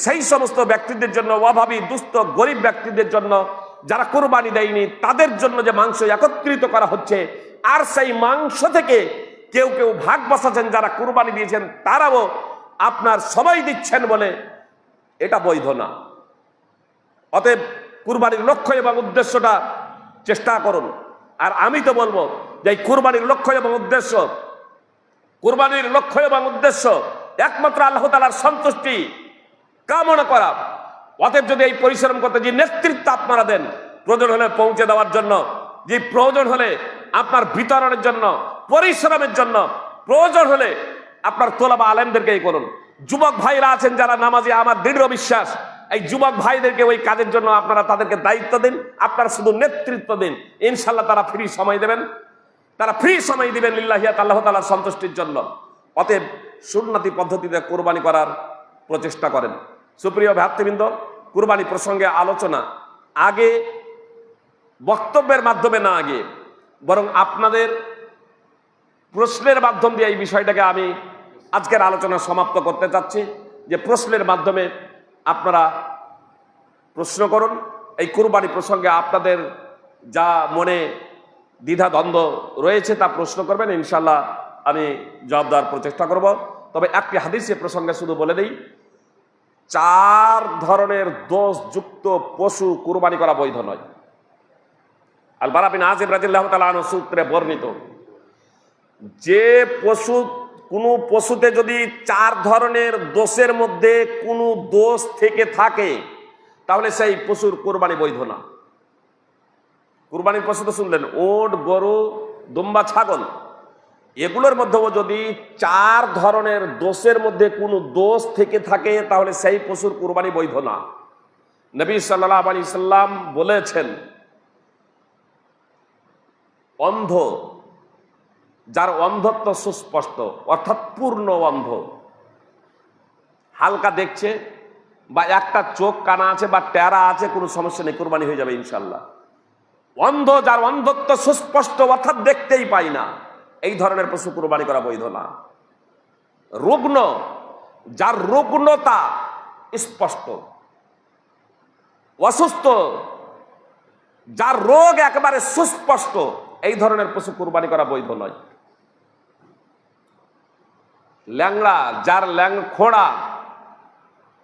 সেই সমস্ত ব্যক্তিদের জন্য, অভাবী, দুস্থ, গরিব ব্যক্তিদের জন্য, যারা কুরবানি দেয়নি, তাদের জন্য যে মাংস একত্রিত করা হচ্ছে, আর সেই মাংস থেকে কেউ কেউ ভাগ বসাচ্ছেন, যারা কুরবানি দিয়েছেন তারাও আপনার সবাই দিচ্ছেন বলে, এটা বৈধ না। অতএব কুরবানির লক্ষ্য এবং উদ্দেশ্যটা চেষ্টা করুন। আর আমি তো বলবো যে কুরবানির লক্ষ্য এবং উদ্দেশ্য, কুরবানির লক্ষ্য এবং উদ্দেশ্য একমাত্র আল্লাহ তাআলার সন্তুষ্টি কামনা করা। অতএব যদি এই পরিশ্রম করতে যে নেতৃত্ব আপনারা দেন, প্রয়োজন হলে পৌঁছে দেওয়ার জন্য, যে প্রয়োজন হলে আপনার বিতরণের জন্য, পরিশ্রমের জন্য, প্রয়োজন হলে আপনার তোলাবা আলেমদেরকেই করুন। যুবক ভাইরা আছেন যারা নামাজি, আমার দৃঢ় বিশ্বাস এই যুবক ভাইদেরকে ওই কাজের জন্য আপনারা তাদেরকে দায়িত্ব দিন, আপনারা শুধু নেতৃত্ব দিন, ইনশাল্লাহ তারা ফ্রি সময় দেবেন, তারা ফ্রি সময় দিবেন লিল্লাহিয়াত, আল্লাহ তাআলার সন্তুষ্টির জন্য। অতএব সুন্নতি পদ্ধতিতে কোরবানি করার প্রচেষ্টা করেন। সুপ্রিয় ভ্রাতৃবৃন্দ, কুরবানি প্রসঙ্গে আলোচনা আগে বক্তব্যের মাধ্যমে না আগে, বরং আপনাদের প্রশ্নের মাধ্যম দিয়ে এই বিষয়টাকে আমি আজকের আলোচনা সমাপ্ত করতে চাচ্ছি, যে প্রশ্নের মাধ্যমে আপনারা প্রশ্ন করুন। এই কুরবানি প্রসঙ্গে আপনাদের যা মনে দ্বিধাদ্বন্দ্ব রয়েছে তা প্রশ্ন করবেন, ইনশাল্লাহ আমি জবাব দেওয়ার প্রচেষ্টা করব। তবে একটি হাদিসের প্রসঙ্গে শুধু বলে দিই, 4 ধরনের দোষযুক্ত পশু কুরবানি করা বৈধ নয়। আল বারা বিন আযিব রাদিয়াল্লাহু তাআলা আনহু সূত্রে বর্ণিত, যে পশু, কোনো পশুতে যদি 4 ধরনের দোষের মধ্যে কোনো দোষ থেকে থাকে, তাহলে সেই পশুর কুরবানি বৈধ না। কুরবানির পশু তো শুনলেন, ওট, গরু, দুম্বা, ছাগল, এগুলোর মধ্যেও যদি 4 ধরনের দোষের মধ্যে কোনো দোষ থেকে থাকে, তাহলে সেই পশুর কুরবানি বৈধ না। নবী সাল্লাল্লাহু আলাইহি সাল্লাম বলেছেন, অন্ধ, যার অন্ধত্ব সুস্পষ্ট, অর্থাৎ পূর্ণ অন্ধ, হালকা দেখছে বা একটা চোখ কানা আছে বা টেরা আছে, কোনো সমস্যা নেই, কুরবানি হয়ে যাবে ইনশাল্লাহ। অন্ধ, যার অন্ধত্ব সুস্পষ্ট, অর্থাৎ দেখতেই পাই না, এই ধরনের পশু কুরবানি করা বৈধ না। রুগ্ন, যার রুগ্নতা স্পষ্ট, অসুস্থ, যার রোগ একেবারে সুস্পষ্ট, এই ধরনের পশু কুরবানি করা বৈধ নয়। ল্যাংড়া, যার খোড়া,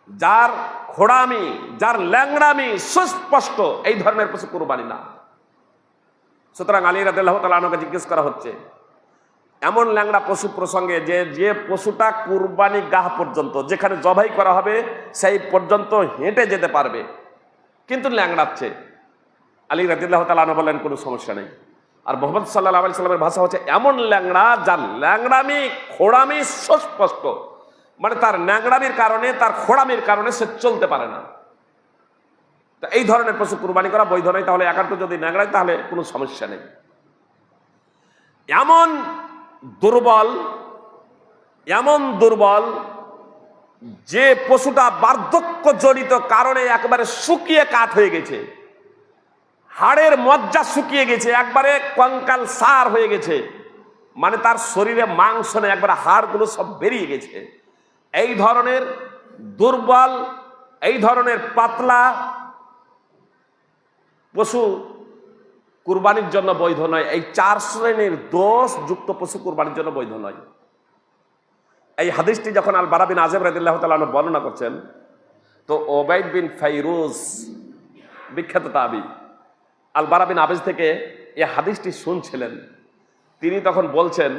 যার খোড়ামি, যার ল্যাংড়ামি সুস্পষ্ট, এই ধরনের পশু কুরবানি না। সুতরাং আলী রাদিয়াল্লাহু তাআলা আনহুকে জিজ্ঞেস করা হচ্ছে, এমন ল্যাংড়া পশু প্রসঙ্গে যে পশুটা কুরবানি গাহ পর্যন্ত, যেখানে জবাই করা হবে সেই পর্যন্ত হেঁটে যেতে পারবে, কিন্তু ল্যাংড়াচ্ছে। আলী রাদিয়াল্লাহু তাআলা আনহু বলেন কোনো সমস্যা নেই। আর মুহাম্মদ সাল্লাল্লাহু আলাইহি সাল্লামের ভাষা হচ্ছে এমন ল্যাংড়া যার ল্যাংড়ামি খোড়ামি সুস্পষ্ট, মানে তার ল্যাংড়ামির কারণে, তার খোড়ামির কারণে সে চলতে পারে না। তো এই ধরনের পশু কুরবানি করা বৈধ নয়। তাহলে একান্ত যদি ল্যাংড়ায় তাহলে কোনো সমস্যা নেই। এমন দুর্বল যে পশুটা বার্ধক্য জনিত কারণে একবারে শুকিয়ে কাঠ হয়ে গেছে, হাড়ের মজ্জা শুকিয়ে গেছে, একবারে কঙ্কাল সার হয়ে গেছে, মানে তার শরীরে মাংস নেই, একবারে হাড়গুলো সব বেরিয়ে গেছে। এই ধরনের দুর্বল, এই ধরনের পাতলা পশু কুরবানির জন্য বৈধ নয়। এই 4 শ্রেণীর দোষ যুক্ত পশু কুরবানির জন্য বৈধ নয়। এই হাদিসটি যখন আল বারা বিন আযিব রাদিয়াল্লাহু তাআলা আনহু বর্ণনা করছেন, তো উবাইদ বিন ফাইরুজ বিখ্যাত তাবী আল বারা বিন আযিব থেকে এই হাদিসটি শুনছিলেন। তিনি তখন বলছেন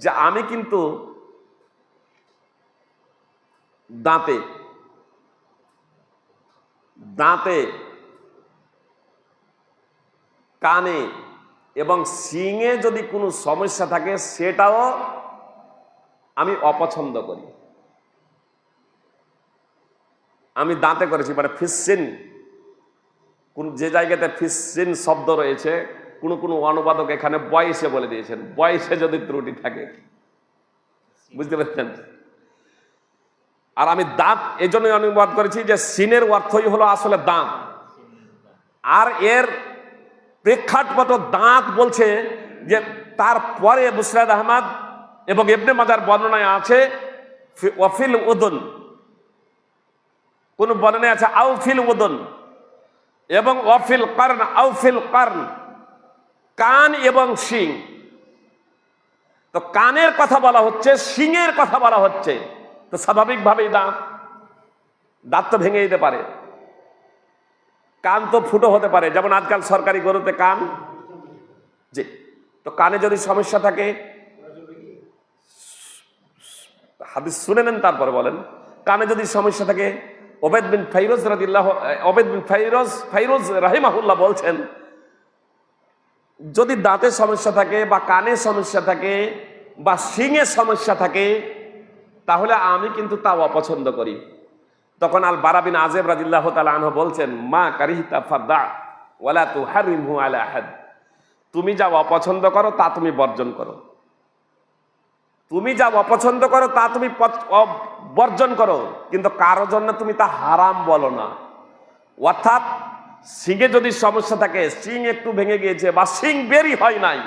যে আমি কিন্তু দাঁতে, কানে এবং শিঙে যদি কোনো সমস্যা থাকে সেটাও আমি অপছন্দ করি। আমি দাঁতে করেছি, মানে ফিসসিন, কোন যে জায়গাতে ফিসসিন শব্দ রয়েছে, কোনো অনুবাদক এখানে বয়সে বলে দিয়েছেন, বয়সে যদি ত্রুটি থাকে, বুঝতে পারছেন। আর আমি দাঁত এই জন্যই অনুবাদ করেছি যে সিনের অর্থই হলো আসলে দাঁত, আর এর প্রেক্ষাপট দাঁত বলছে যে তারপরে মুসনাদ আহমদ এবং ইবনে মাজার বর্ণনায় আছে ওয়াফিল উদুন, কোন বর্ণনায় আছে আউফিল উদুন, এবং ওয়াফিল কারন, আউফিল কারন, কান এবং শিং। তো কানের কথা বলা হচ্ছে, শিংয়ের কথা বলা হচ্ছে, তো স্বাভাবিকভাবেই দাঁত তো ভেঙে যেতে পারে, কান তো ফুটো হতে পারে, যেমন আজকাল সরকারি গরুতে কান, জি। তো কানে যদি সমস্যা থাকে, হাদিস শুনে নেন তারপরে বলেন। কানে যদি সমস্যা থাকে, ওবাইদ বিন ফাইরুজ রাহিমাহুল্লাহ বলছেন, যদি দাঁতে সমস্যা থাকে বা কানে সমস্যা থাকে বা শিঙে সমস্যা থাকে, তাহলে আমি কিন্তু তা অপছন্দ করি। তখন আল বারা বিন আযিব রাদিয়াল্লাহু তাআলা আনহু বলছেন, মা কারিহতা ফাদা ওয়ালা তুহারিমহু আলা আহাদ, তুমি যা অপছন্দ করো তা তুমি বর্জন করো, তুমি যা অপছন্দ করো তা তুমি বর্জন করো, কিন্তু কারোর জন্য তুমি তা হারাম বলো না। অর্থাৎ শিঙে যদি সমস্যা থাকে, শিং একটু ভেঙে গিয়েছে বা শিং বেরি হয় নাই,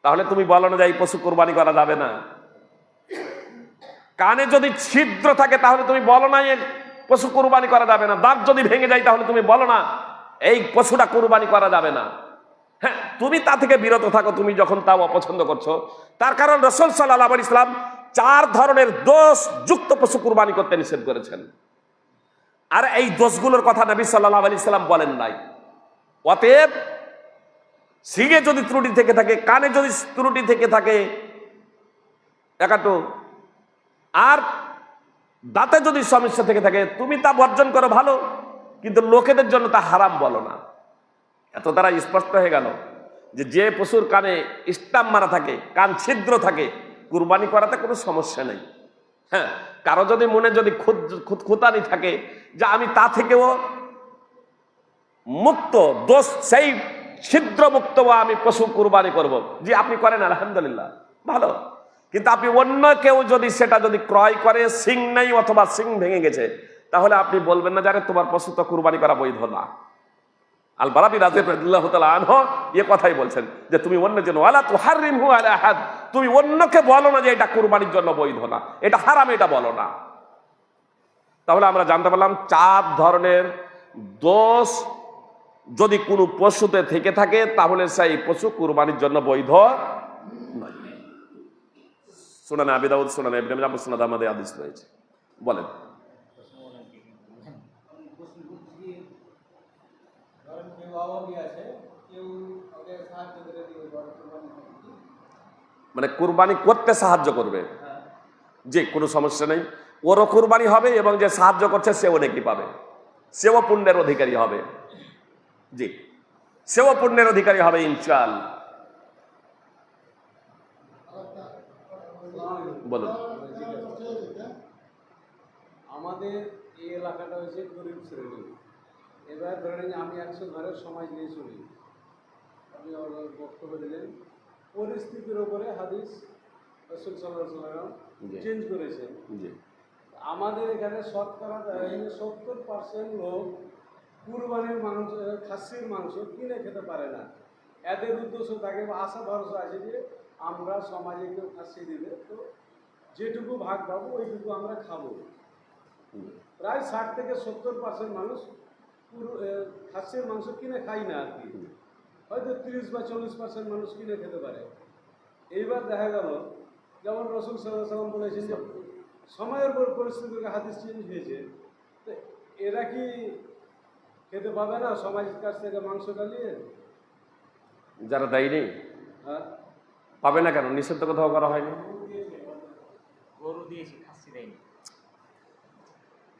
তাহলে তুমি বলো না যে এই পশু কোরবানি করা যাবে না। কানে যদি ছিদ্র থাকে, তাহলে তুমি বলো না এই পশু কোরবানি করা যাবে না। দাঁত যদি ভেঙে যায়, তাহলে তুমি বলো না এই পশুটা কোরবানি করা যাবে না। হ্যাঁ, তুমি তা থেকে বিরত থাকো, তুমি যখন তা অপছন্দ করছো। তার কারণ রাসূল সাল্লাল্লাহু আলাইহি ওয়াসাল্লাম 4 ধরনের দোষ যুক্ত পশু কুরবানি করতে নিষেধ করেছেন, আর এই দোষগুলোর কথা নবী সাল্লাল্লাহু আলাইহি ওয়াসাল্লাম বলেন নাই। অতএব শিঙে যদি ত্রুটি থেকে থাকে, কানে যদি ত্রুটি থেকে থাকে একাটো, আর দাঁতে যদি সমস্যা থেকে থাকে, তুমি তা বর্জন করো, ভালো, কিন্তু লোকেদের জন্য তা হারাম বলো না। এত দ্বারা স্পষ্ট হয়ে গেল যে পশুর কানে স্টাম্প মারা থাকে, কান ছিদ্র থাকে, কুরবানি করাতে কোনো সমস্যা নেই। হ্যাঁ, কারো যদি মনে যদি খুঁতখুঁতানি থাকে যে আমি তা থেকেও মুক্ত, দোষ সেই ছিদ্র মুক্ত আমি পশু কুরবানি করব, জি আপনি করেন, আলহামদুলিল্লাহ, ভালো। কিন্তু আপনি অন্য কেউ যদি সেটা যদি ক্রয় করে, সিং নেই অথবা সিং ভেঙে গেছে, তাহলে আপনি বলবেন না যারে তোমার পশু তো কুরবানি করা বৈধ না। আল বারা বিন আযিব রাদিয়াল্লাহু তাআলা আনহু এই কথাই বলছেন যে তুমি অন্যের জন্য ওয়ালা তুহারিমহু আলা আহাদ, তুমি অন্যকে বলো না যে এটা কুরবানির জন্য বৈধ না, এটা হারাম, এটা বলো না। তাহলে আমরা জানতে পারলাম 4 ধরনের দোষ যদি কোনো পশুতে থেকে থাকে, তাহলে সেই পশু কুরবানির জন্য বৈধ নয়। সুনানে আবি দাউদ, সুনানে ইবনে মাজাহ, মুসনাদ আহমদে হাদিস রয়েছে। বলেন। মানে কুরবানি করতে সাহায্য করবে, যে কোনো সমস্যা নেই, ওরও কুরবানি হবে এবং যে সাহায্য করছে সেও নেকি পাবে, সেও পুণ্যের অধিকারী হবে। জি, সেও পুণ্যের অধিকারী হবে ইনশাআল্লাহ। বলুন। আমাদের এই এলাকাটা হচ্ছে গরিব শ্রেণী। এবার ধরেন আমি 100 ঘরের সমাজ নিয়ে চলি, আপনি বক্তব্য দিলেন, পরিস্থিতির উপরে হাদিস রাসূল সাল্লাল্লাহু আলাইহি ওয়াসাল্লাম চেঞ্জ করেছেন। আমাদের এখানে শতকরা 70% লোক কুরবানির মাংস, খাসির মাংস কিনে খেতে পারে না। এদের উদ্দেশ্য থাকে বা আশা ভরসা আছে যে আমরা সমাজে কেউ খাসি দিলে তো যেটুকু ভাগ পাবো ওইটুকু আমরা খাবো। প্রায় 60 থেকে 70% মানুষ খাসির মাংস কিনে খায় না আর কি, হয়তো 30 বা 40% মানুষ কিনে খেতে পারে। এইবার দেখা গেল যেমন রাসূল সাল্লাল্লাহু আলাইহি ওয়াসাল্লাম বলেছেন যে সময়ের পর পরিস্থিতির হাদিস চেঞ্জ হয়েছে, তো এরা কি খেতে পাবে না সমাজের কাছ থেকে মাংসটা নিয়ে? যারা দেয়নি হ্যাঁ, পাবে না কেন? নিষিদ্ধ কোথাও করা হয়নি। গরু দিয়েছি, খাসি দেয়নি।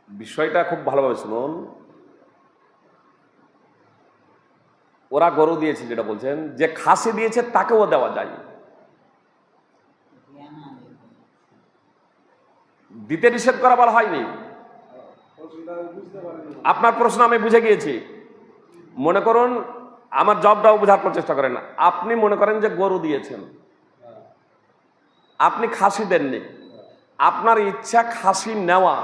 বিষয়টা খুব ভালোভাবে শুনুন। ওরা গরু দিয়েছে যেটা বলছেন, যে খাসি দিয়েছে তাকেও দেওয়া যায়, দিতে নিষেধ করা বলা হয়নি। বুঝতে পারেন না। আপনার প্রশ্ন আমি বুঝে গিয়েছি। মনে করুন, আমার জবটাও বোঝার চেষ্টা করেন। আপনি মনে করেন যে গরু দিয়েছেন, আপনি খাসি দেননি, আপনার ইচ্ছা খাসি নেওয়া।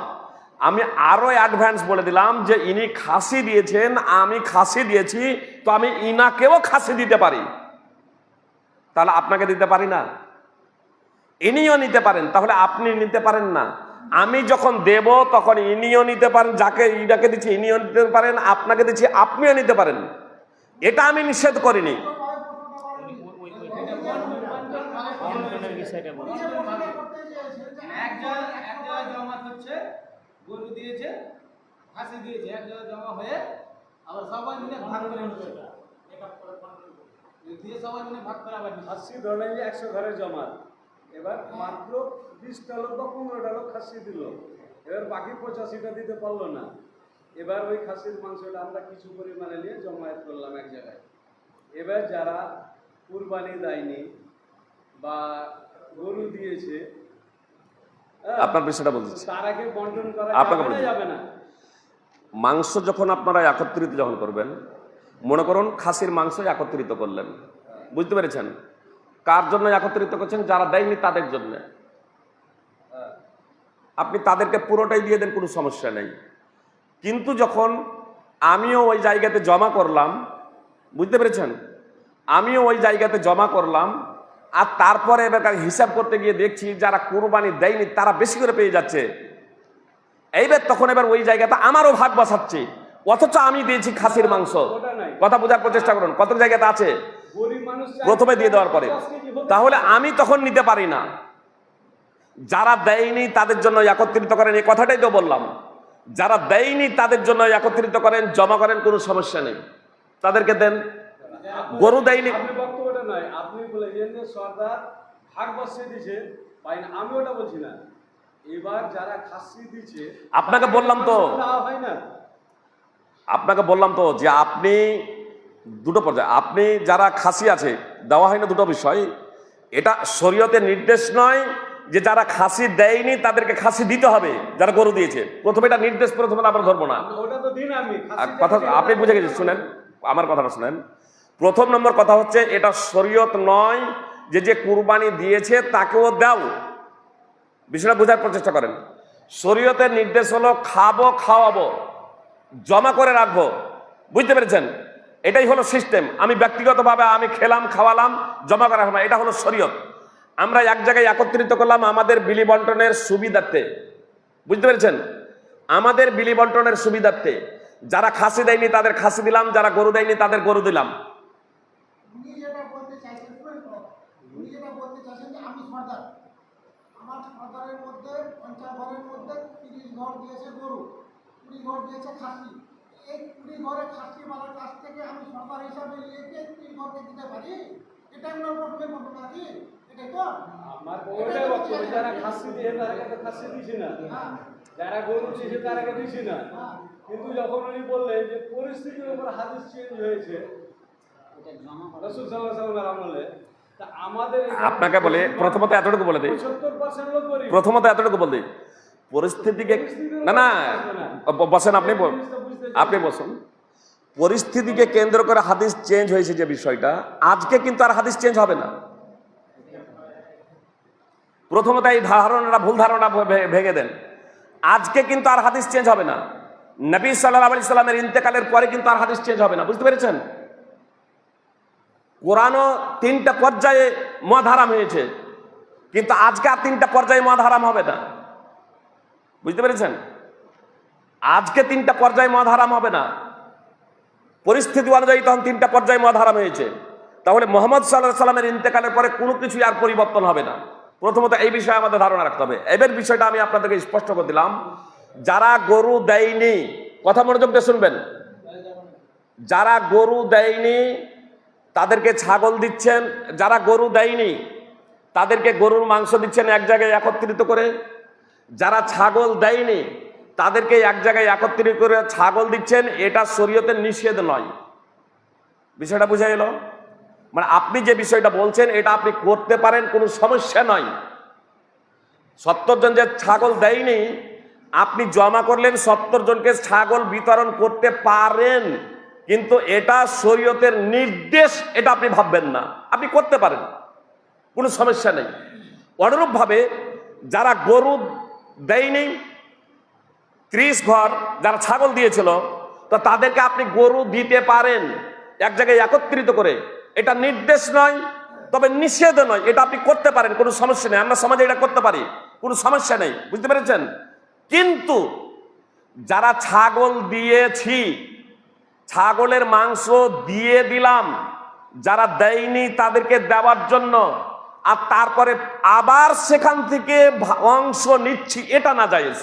আমি আরো অ্যাডভান্স বলে দিলাম যে ইনি খাসি দিয়েছেন, আমি খাসি দিয়েছি, তো আমি ইনাকেও খাসি দিতে পারি। তাহলে আপনাকে দিতে পারি না? ইনিও নিতে পারেন, তাহলে আপনি নিতে পারেন না। আমি যখন দেব তখন ইনিও নিতে পারেন, যাকে ইনাকে দিচ্ছি ইনিও নিতে পারেন, আপনাকে দিচ্ছি আপনিও নিতে পারেন। এটা আমি নিষেধ করিনি। বিষয়টা বলুন। এক জায়গায় জমাত হচ্ছে, গরু দিয়েছে, খাসি দিয়েছে, এক জায়গায় জমা হয়ে আবার সবাই মিলে ভাগ করে নিচ্ছে, দিয়ে সবাই মিলে ভাগ করে আবার 80 ধরনের 100 ঘরের জমাত। এবার মাত্র 20টা লোক বা 15টা লোক খাসি দিল, এবার বাকি 85টা দিতে পারলো না। এবার ওই খাসির মাংসটা আমরা কিছু পরিমাণে নিয়ে জমায়েত করলাম এক জায়গায়। এবার যারা কুরবানি দেয়নি বা গরু দিয়েছে, আপনার বিষয়টা বলছি, তারাকে বন্টন করা আপনাকে যাবে না, যাবে না। মাংস যখন আপনারা একত্রিত যখন করবেন, মনে করুন খাসির মাংস একত্রিত করলেন, বুঝতে পেরেছেন? কার জন্য একত্রিত করছেন? যারা দেয়নি তাদের জন্য। আপনি তাদেরকে পুরোটাই দিয়ে দেন, কোনো সমস্যা নেই। কিন্তু যখন আমিও ওই জায়গাতে জমা করলাম, বুঝতে পেরেছেন, আমিও ওই জায়গাতে জমা করলাম, আর তারপরে এবার হিসাব করতে গিয়ে দেখছি যারা কুরবানি দেয়নি তারা বেশি করে পেয়ে যাচ্ছে, এইবার তখন এবার ওই জায়গাতে আমারও ভাগ বসাচ্ছি, অথচ আমি দিয়েছি খাসির মাংস। কথা বোঝার প্রচেষ্টা করুন, কত জায়গাতে আছে প্রথমে দিয়ে দেওয়ার পরে। তাহলে আমি তখন নিতে পারি না। যারা দেয়নি তাদের জন্য একত্রিত করেন, এই কথাটাই তো বললাম। যারা দেয়নি তাদের জন্য একত্রিত করেন, জমা করেন, কোনো সমস্যা নেই, তাদেরকে দেন। গরু দেয়নি, আপনি বক্তব্যটা নয়, আপনি বলেছেন যে সরদার ভাগ বসিয়ে দিয়েছে, পাই না, আমি ওটা বলছি না। এবার যারা খাসি দিচ্ছে, আপনাকে বললাম তো, হয় না, আপনাকে বললাম তো যে আপনি দুটো পর্যায়ে, আপনি যারা খাসি আছে দেওয়া হয় না, দুটো বিষয়। এটা শরীয়তের নির্দেশ নয় যে যারা খাসি দেয়নি তাদেরকে খাসি দিতে হবে, যারা গরু দিয়েছে। প্রথমে এটা নির্দেশ, প্রথমে আমরা ধরবো না। ওটা তো দিন আমি কথা আপনি বুঝে গেছেন, শুনেন আমার কথাটা শুনেন। প্রথম নম্বর কথা হচ্ছে, এটা শরীয়ত নয় যে যে কুরবানি দিয়েছে তাকেও দাও। বিষয়টা বোঝার প্রচেষ্টা করেন। শরীয়তের নির্দেশ হলো খাবো, খাওয়াবো, জমা করে রাখবো, বুঝতে পেরেছেন? এটাই হলো সিস্টেম। আমি ব্যক্তিগতভাবে আমি খেলাম, খাওয়ালাম, জমা করা হবে, এটা হলো শরীয়ত। আমরা এক জায়গায় একত্রিত করলাম আমাদের বিলি বন্টনের সুবিধার্থে, বুঝতে পেরেছেন? আমাদের বিলি বন্টনের সুবিধার্থে যারা খাসি দেয়নি তাদের খাসি দিলাম, যারা গরু দেয়নি তাদের গরু দিলাম। উনি যেটা বলতে চাইছেন, উনি যেটা বলতে চাইছেন যে আমি সর্দার, আমার সর্দারের মধ্যে 50 ঘরের মধ্যে 30 ঘর দিয়েছে গরু, 20 ঘর দিয়েছে খাসি। এই 20 ঘরের খাসি মালার কাছ থেকে আমি সর্দার হিসাবে নিয়ে গিয়ে 30 ঘরকে দিতে পারি? এটা আমরা প্রথমে বলবো নাকি? এটা এটাই তো? আমার ওইটাই বক্তব্য, যারা খাসি দিয়ে তাদেরকে তো খাসি দিছি না, হ্যাঁ, যারা গরু দিয়েছে তাদেরকে দিছি না। হ্যাঁ। কিন্তু যখন উনি বললেন যে পরিস্থিতির উপর হাদিস চেঞ্জ হয়েছে রাসূল সাল্লাল্লাহু আলাইহি ওয়াসাল্লামের আমলে, তা আমাদের আপনাকে বলে প্রথমত এতটুকু বলে দিই, 75% লোক গরিব। প্রথমত এতটুকু বলে দিই, পরিস্থিতিকে না না বসেন, আপনি বসুন। পরিস্থিতিকে কেন্দ্র করে হাদিস চেঞ্জ হয়েছে যে বিষয়টা, আজকে কিন্তু আর হাদিস চেঞ্জ হবে না। প্রথমত এই ধারণাটা, ভুল ধারণা ভেঙে দেন। আজকে কিন্তু আর হাদিস চেঞ্জ হবে না। নবী সাল্লাল্লাহু আলাইহি সাল্লামের ইন্তেকালের পরে কিন্তু আর হাদিস চেঞ্জ হবে না, বুঝতে পেরেছেন? কোরআনও 3টা পর্যায়ে মদ হারাম হয়েছে, কিন্তু আজকে আর 3টা পর্যায়ে মদ হারাম হবে না, বুঝতে পেরেছেন? আজকে 3টা পর্যায়ে মদ হারাম হবে না, পরিস্থিতি অনুযায়ী তখন 3টা পর্যায়ে মদ হারাম হয়েছে। তাহলে মুহাম্মদ সাল্লাল্লাহু আলাইহি সাল্লামের ইন্তেকালের পরে কোনো কিছুই আর পরিবর্তন হবে না। প্রথমত এই বিষয়ে আমাদের ধারণা রাখতে হবে। এবার বিষয়টা আমি আপনাদেরকে স্পষ্ট করে দিলাম, যারা গরু দেয়নি, কথা মনোযোগ দিয়ে শুনবেন, যারা গরু দেয়নি তাদেরকে ছাগল দিচ্ছেন, যারা গরু দেয়নি তাদেরকে গরুর মাংস দিচ্ছেন এক জায়গায় একত্রিত করে, যারা ছাগল দেয়নি তাদেরকে এক জায়গায় একত্রিত করে ছাগল দিচ্ছেন, এটা শরীয়তের নিষেধ নয়। বিষয়টা বুঝা গেল? মানে আপনি যে বিষয়টা বলছেন এটা আপনি করতে পারেন, কোনো সমস্যা নয়। 70 জন যে ছাগল দেয়নি, আপনি জমা করলেন 70 জনকে ছাগল বিতরণ করতে পারেন, কিন্তু এটা শরীয়তের নির্দেশ, এটা আপনি ভাববেন না, আপনি করতে পারেন, কোনো সমস্যা নেই। অনুরূপভাবে যারা গরু দেয়নি, 30 ঘর যারা ছাগল দিয়েছিল, তো তাদেরকে আপনি গরু দিতে পারেন এক জায়গায় একত্রিত করে, এটা নির্দেশ নয়, তবে নিষেধ নয়, এটা আপনি করতে পারেন, কোনো সমস্যা নেই। আমরা সমাজে এটা করতে পারি, কোনো সমস্যা নেই, বুঝতে পেরেছেন? কিন্তু যারা ছাগল দিয়েছি, ছাগলের মাংস দিয়ে দিলাম, যারা দেয়নি তাদেরকে দেওয়ার জন্য, আর তারপরে আবার সেখান থেকে অংশ নিচ্ছি, এটা না জায়েজ।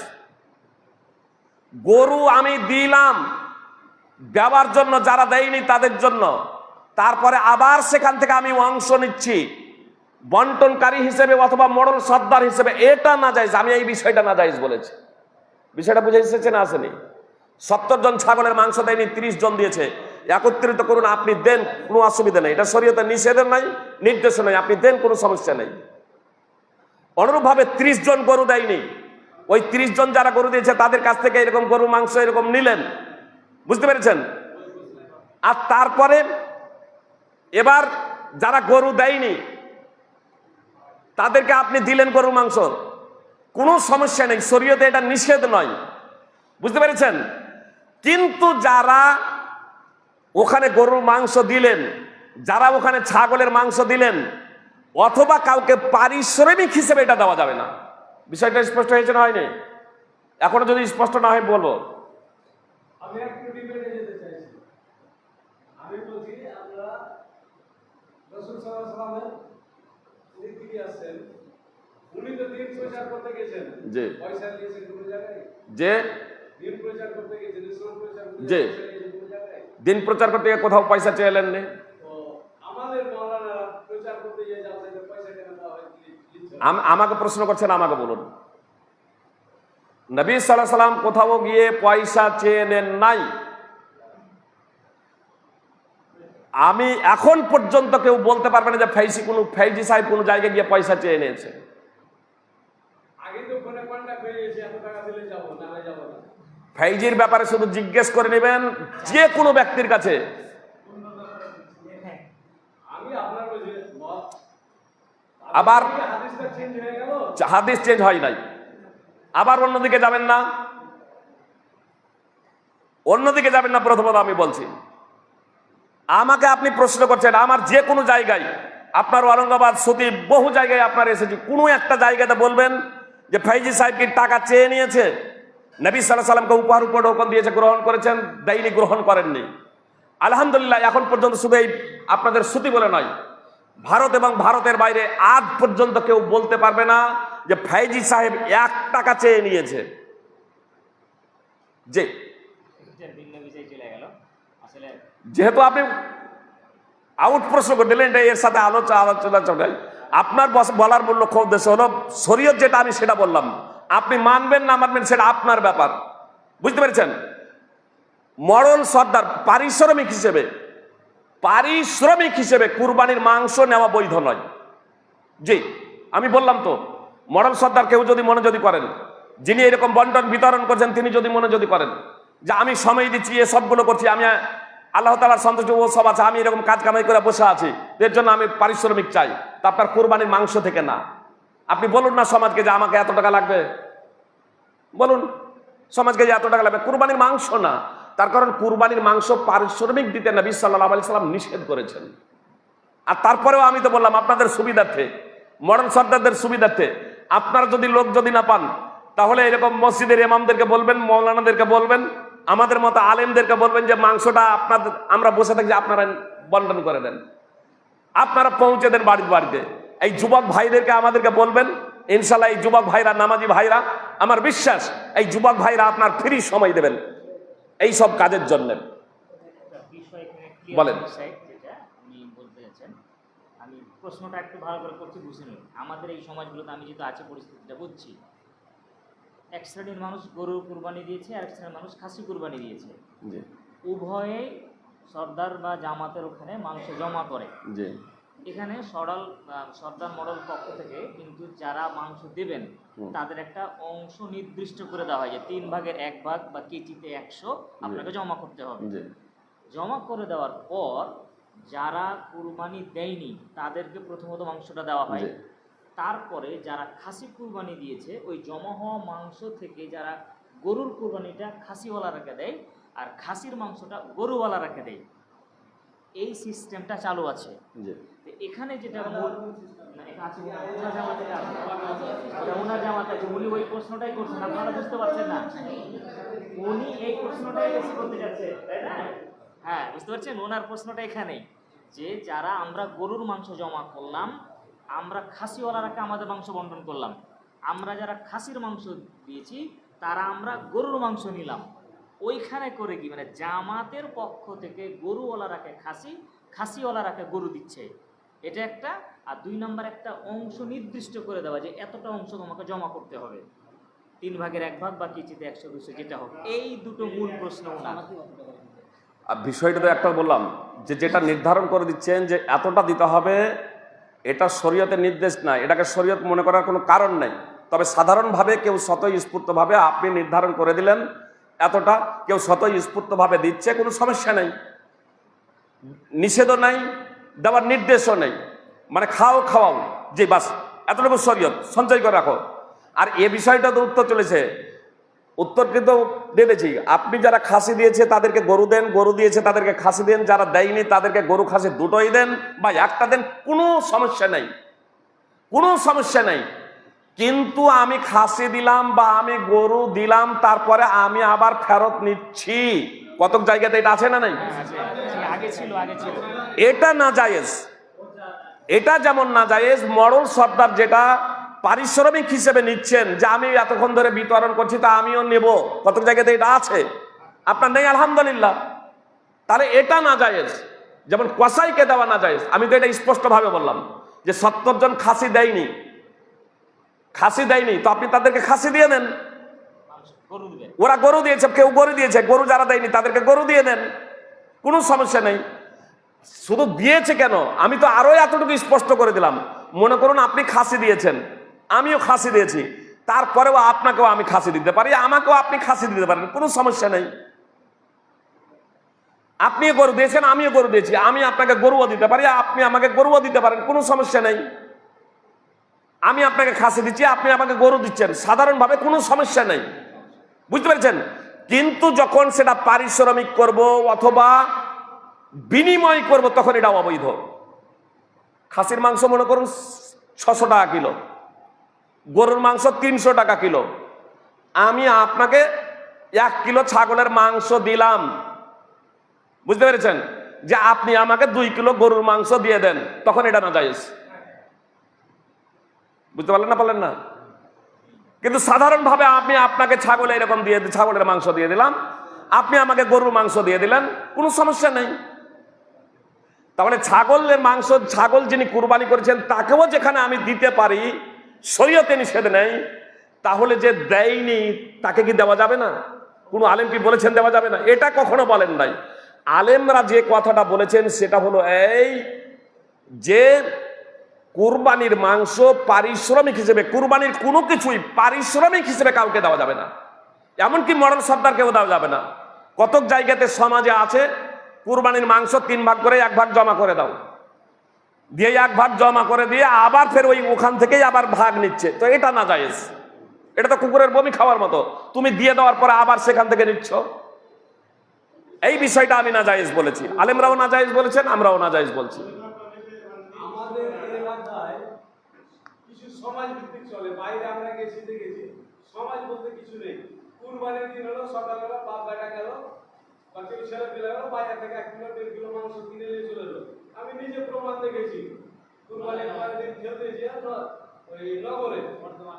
গরু আমি দিলাম দেওয়ার জন্য, যারা দেয়নি তাদের জন্য, তারপরে আবার সেখান থেকে আমি অংশ নিচ্ছি বন্টনকারী হিসেবে অথবা মোড়ল সর্দার হিসেবে, এটা না জায়েজ। আমি এই বিষয়টা না জায়েজ বলেছি। বিষয়টা বুঝে এসেছে না আসেনি? 70 জন ছাগলের মাংস দেয়নি, 30 জন দিয়েছে, একত্রিত করুন, আপনি দেন, কোনো অসুবিধা নেই, এটা শরীয়তের নিষেধের নাই, নির্দেশ নাই, আপনি দেন, কোনো সমস্যা নেই। অনুরূপভাবে 30 জন গরু দেয়নি, ওই 30 জন যারা গরু দিয়েছে তাদের কাছ থেকে এরকম গরু মাংস এরকম নিলেন, বুঝতে পেরেছেন? আর তারপরে এবার যারা গরু দেয়নি তাদেরকে আপনি দিলেন গরুর মাংস, কোনো সমস্যা নেই, শরীয়তে এটা নিষেধ নয়, বুঝতে পেরেছেন? কিন্তু যারা ওখানে গরুর মাংস দিলেন, যারা ওখানে ছাগলের মাংস দিলেন, অথবা কাউকে পারিশ্রমিক হিসেবে এটা দেওয়া যাবে না। বিষয়টা স্পষ্ট হয়েছে না হয়নি? এখনো যদি স্পষ্ট না হয় বলবো। আমি একটু ডিবেটে যেতে চাইছি। আমি বলছি আমরা রাসূল সাল্লাল্লাহু আলাইহি ওয়াসাল্লামের দিক থেকে আসছেন, উনি তো দিন প্রচার করতে গেছেন, জি, পয়সা নিয়েছেন কোন জায়গায়? যে দিন প্রচার করতে গেছেন, ইসলাম প্রচার করতে জি, গেছেন কোন জায়গায়? দিন প্রচার করতে গিয়ে কোথাও পয়সা চেয়েলেন না। তো আমাদের মাওলানা প্রচার করতে গিয়ে যাদের পয়সা কেন দেওয়া হয় দিচ্ছেন? আমাকে প্রশ্ন করছেন, আমাকে বলুন। নবী সাল্লাল্লাহু আলাইহি সাল্লাম কোথাও গিয়ে পয়সা চেয়ে নেন নাই। আমি এখন পর্যন্ত কেউ বলতে পারবে না যে ফৈজি সাহেব কোনো জায়গায় গিয়ে পয়সা চেয়ে নিয়েছে। আগে তো ফোনে কন্টাক্ট হয়ে গেছে, এত টাকা দিলে যাবো, না হয় যাবো না। ফৈজির ব্যাপারে শুধু জিজ্ঞেস করে নেবেন যে কোনো ব্যক্তির কাছে। আমি আপনার বলছি আবার হাদিসটা চেঞ্জ হয়ে গেল, হাদিস চেঞ্জ হয় নাই, আবার অন্যদিকে যাবেন না, অন্যদিকে যাবেন না। প্রথমত আমি বলছি, আমাকে আপনি প্রশ্ন করছেন, আমার যে কোনো জায়গায়, আপনার ঔরঙ্গাবাদ, সতীব, বহু জায়গায় আপনার এসেছি, কোনো একটা জায়গাতে বলবেন যে ফৈজি সাহেব কি টাকা চেয়ে নিয়েছে? নবী সাল্লাল্লাহু আলাইহি সাল্লামকে উপহার উপঢৌকন দিয়েছে, গ্রহণ করেছেন? দেয়নি, গ্রহণ করেননি। আলহামদুলিল্লাহ, এখন পর্যন্ত শুধু এই আপনাদের শ্রুতি বলে নয়, ভারত এবং ভারতের বাইরে আজ পর্যন্ত কেউ বলতে পারবে না যে ফৈজি সাহেব 1 টাকা চেয়ে নিয়েছে। যে ভিন্ন বিষয় চলে গেল আসলে। যেহেতু আপনি আউট প্রশ্ন করে দিলেন, এটা এর সাথে আলোচনা চলে, আপনার বলার মূল লক্ষ্য উদ্দেশ্য হলো শরীয়ত যেটা আমি সেটা বললাম, আপনি মানবেন না মানবেন সেটা আপনার ব্যাপার, বুঝতে পেরেছেন? মরল সর্দার পারিশ্রমিক হিসেবে কুরবানির মাংস নেওয়া বৈধ নয়। জি, আমি বললাম তো, মরল সর্দার কেউ যদি মনে করেন, যিনি এরকম বন্টন বিতরণ করছেন, তিনি যদি মনে করেন যে আমি সময় দিচ্ছি, এ সবগুলো করছি, আমি আল্লাহ তাআলার সন্তুষ্ট ও সব আছে, আমি এরকম কাজ কামাই করে বসে আছি, এর জন্য আমি পারিশ্রমিক চাই, তা আপনার কুরবানির মাংস থেকে না। আপনি বলুন না সমাজকে যে আমাকে এত টাকা লাগবে, বলুন সমাজকে যে এত টাকা লাগবে, কুরবানির মাংস না। তার কারণ কুরবানির মাংস পারিশ্রমিক দিতে নবী সাল্লাল্লাহু আলাইহি সাল্লাম নিষেধ করেছেন। আর তারপরেও আমি তো বললাম আপনাদের সুবিধার্থে, মডার্ন সর্দারদের সুবিধার্থে, আপনারা যদি লোক যদি না পান, তাহলে এরকম মসজিদের ইমামদেরকে বলবেন, মৌলানাদেরকে বলবেন, আমাদের মতো আলেমদেরকে বলবেন যে মাংসটা আপনাদের, আমরা বসে থাকি, আপনারা বন্টন করে দেন, আপনারা পৌঁছে দেন বাড়িতে। এই যুবক ভাইদেরকে আমাদেরকে বলবেন, ইনশাল্লাহ এই যুবক ভাইরা, নামাজি ভাইরা, আমার বিশ্বাস এই যুবক ভাইরা আপনার ফ্রি সময় দেবেন এই সব কাজের জন্য। বলেন। যেটা আপনি বলতে যাচ্ছেন, আমি প্রশ্নটা একটু ভালো করে করছি, বুঝে নিন। আমাদের এই সমাজগুলোতে আমি যেহেতু আছে পরিস্থিতিটা বুঝছি, এক শ্রেণীর মানুষ গরু কুরবানি দিয়েছে, আর এক শ্রেণীর মানুষ খাসি কুরবানি দিয়েছে। উভয়েই সর্দার বা জামাতের ওখানে মাংস জমা করে। এখানে সর্দার মডেল পক্ষ থেকে কিন্তু যারা মাংস দেবেন তাদের একটা অংশ নির্দিষ্ট করে দেওয়া হয় যে 3 ভাগের 1 ভাগ বা কেজিতে 100 আপনাকে জমা করতে হবে। জমা করে দেওয়ার পর যারা কুরবানি দেয়নি তাদেরকে প্রথমত মাংসটা দেওয়া হয়, তারপরে যারা খাসি কুরবানি দিয়েছে ওই জমা হওয়া মাংস থেকে যারা গরুর কুরবানিটা খাসিওয়ালারাকে দেয় আর খাসির মাংসটা গরুওয়ালারাকে দেয়। এই সিস্টেমটা চালু আছে। এখানে যেটা ওনার জামাতে আছে, উনি ওই প্রশ্নটাই করছেন, আপনারা বুঝতে পারছেন না, উনি এই প্রশ্নটাই করতে যাচ্ছে, তাই না? হ্যাঁ, বুঝতে পারছেন, ওনার প্রশ্নটা এখানেই যে যারা আমরা গরুর মাংস জমা করলাম, আমরা খাসিওয়ালারাকে আমাদের মাংস বন্টন করলাম, আমরা যারা খাসির মাংস দিয়েছি তারা আমরা গরুর মাংস নিলাম। ওইখানে করে কি মানে জামাতের পক্ষ থেকে গরুওয়ালারাকে খাসিওয়ালারাকে গরু দিচ্ছে, এটা একটা। আর 2 নম্বর একটা অংশ নির্দিষ্ট করে দেওয়া যে এতটা অংশ তোমাকে জমা করতে হবে, 3 ভাগের 1 ভাগ বা কেজিতে 100-200 যেটা হোক। এই দুটো মূল প্রশ্ন ওনার। আর বিষয়টা তো একটা বললাম যে যেটা নির্ধারণ করে দিচ্ছেন যে এতটা দিতে হবে, এটা শরীয়তের নির্দেশ না, এটাকে শরীয়ত মনে করার কোনো কারণ নেই। তবে সাধারণভাবে কেউ স্বতঃস্ফূর্তভাবে আপনি নির্ধারণ করে দিলেন এতটা, কেউ স্বতঃস্ফূর্তভাবে দিচ্ছে, কোনো সমস্যা নেই, নিষেধও নাই, দেওয়ার নির্দেশও নেই, মানে খাওয়াও যে বাস এতটুকু শরীয়ত সঞ্চয় করে রাখো। আর এ বিষয়টা তো উত্তর কিন্তু দিয়েছি, আপনি যারা খাসি দিয়েছে তাদেরকে গরু দেন, গরু দিয়েছে তাদেরকে খাসি দেন, যারা দেয়নি তাদেরকে গরু খাসি দুটোই দেন বা একটা দেন, কোনো সমস্যা নেই। কিন্তু আমি খাসি দিলাম বা আমি গরু দিলাম, তারপরে আমি আবার ফেরত নিচ্ছি, কতক জায়গাতে এটা আছে না নাই? আগে ছিল। এটা না জায়েজ। এটা যেমন না জায়েজ, মরল সর্দার যেটা পারিশ্রমিক হিসেবে নিচ্ছেন যে আমি এতক্ষণ ধরে বিতরণ করছি তা আমিও নেব, কত জায়গাতে এটা আছে, আপনার নেই আলহামদুলিল্লাহ, তাহলে এটা না জায়েজ। যেমন কসাইকে দেওয়া না জায়েজ, আমি তো এটা স্পষ্টভাবে বললাম যে 70 জন খাসি দেয়নি, তো আপনি তাদেরকে খাসি দিয়ে দেন, ওরা গরু দিয়েছে, কেউ গরু দিয়েছে, গরু যারা দেয়নি তাদেরকে গরু দিয়ে দেন, কোনো সমস্যা নেই। শুধু দিয়েছে কেন, আমি তো আরো এতটুকু স্পষ্ট করে দিলাম, মনে করুন আপনি খাসি দিয়েছেন, আমিও খাসি দিয়েছি, তারপরেও আপনাকেও আমি খাসি দিতে পারি, আমাকেও আপনি খাসি দিতে পারেন, কোনো সমস্যা নেই। আপনিও গরু দিয়েছেন, আমিও গরু দিয়েছি, আমি আপনাকে গরুও দিতে পারি, আপনি আমাকে গরুও দিতে পারেন, কোনো সমস্যা নেই। আমি আপনাকে খাসি দিচ্ছি, আপনি আমাকে গরু দিচ্ছেন, সাধারণভাবে কোনো সমস্যা নেই, বুঝতে পেরেছেন। কিন্তু যখন সেটা পারিশ্রমিক করব অথবা বিনিময় করব, তখন এটা অবৈধ। খাসির মাংস মনে করুন 600 টাকা কিলো, গরুর মাংস 300 টাকা কিলো, আমি আপনাকে 1 কিলো ছাগলের মাংস দিলাম, বুঝতে পেরেছেন, যে আপনি আমাকে 2 কিলো গরুর মাংস দিয়ে দেন, তখন এটা না জায়েজ। বুঝতে পারলেন না? কিন্তু সাধারণভাবে আমি আপনাকে ছাগলের মাংস দিয়ে দিলাম, আপনি আমাকে গরুর মাংস দিয়ে দিলেন, কোনো সমস্যা নেই। তাহলে ছাগলের মাংস, ছাগল যিনি কুরবানি করেছেন তাকেও যেখানে আমি দিতে পারি, শরীয়তে নিষেধ নেই, তাহলে যে দেয়নি তাকে কি দেওয়া যাবে না? কোনো আলেম কি বলেছেন দেওয়া যাবে না? এটা কখনো বলেন নাই। আলেমরা যে কথাটা বলেছেন সেটা হলো এই যে কুরবানির মাংস পারিশ্রমিক হিসেবে, কুরবানির কোনো কিছুই পারিশ্রমিক হিসেবে কাউকে দেওয়া যাবে না, এমনকি মডেল সর্দারকেও দেওয়া যাবে না। কতক জায়গাতে সমাজে আছে কুরবানির মাংস 3 ভাগ করে 1 ভাগ জমা করে দাও, দিয়ে 1 ভাগ জমা করে দিয়ে আবার ফের ওই ওখান থেকেই আবার ভাগ নিচ্ছে। তো এটা না জায়েজ, এটা তো কুকুরের বমি খাওয়ার মতো, তুমি দিয়ে দেওয়ার পরে আবার সেখান থেকে নিচ্ছ। এই বিষয়টা আমি না জায়েজ বলেছি, আলেমরাও না জায়েজ বলেছেন, আমরাও না জায়েজ বলছি। আমাদের এলাকায় কিছু সমাজ ভিত্তিক চলে, বাইরে আমরা গেছি দেখেছি সমাজ বলতে কিছু নেই। কুরবানির দিন হলো সকালবেলা বাপ বেটা গেল, বাকি ছেলে পেলে গেল, বাইরে থেকে 1 কিলো 1.5 কিলো মাংস কিনে নিয়ে চলে এলো। আমি নিজে প্রমাণ দেখেছি কুরবানির পরের দিন খেলতে গিয়ে ওই নগরে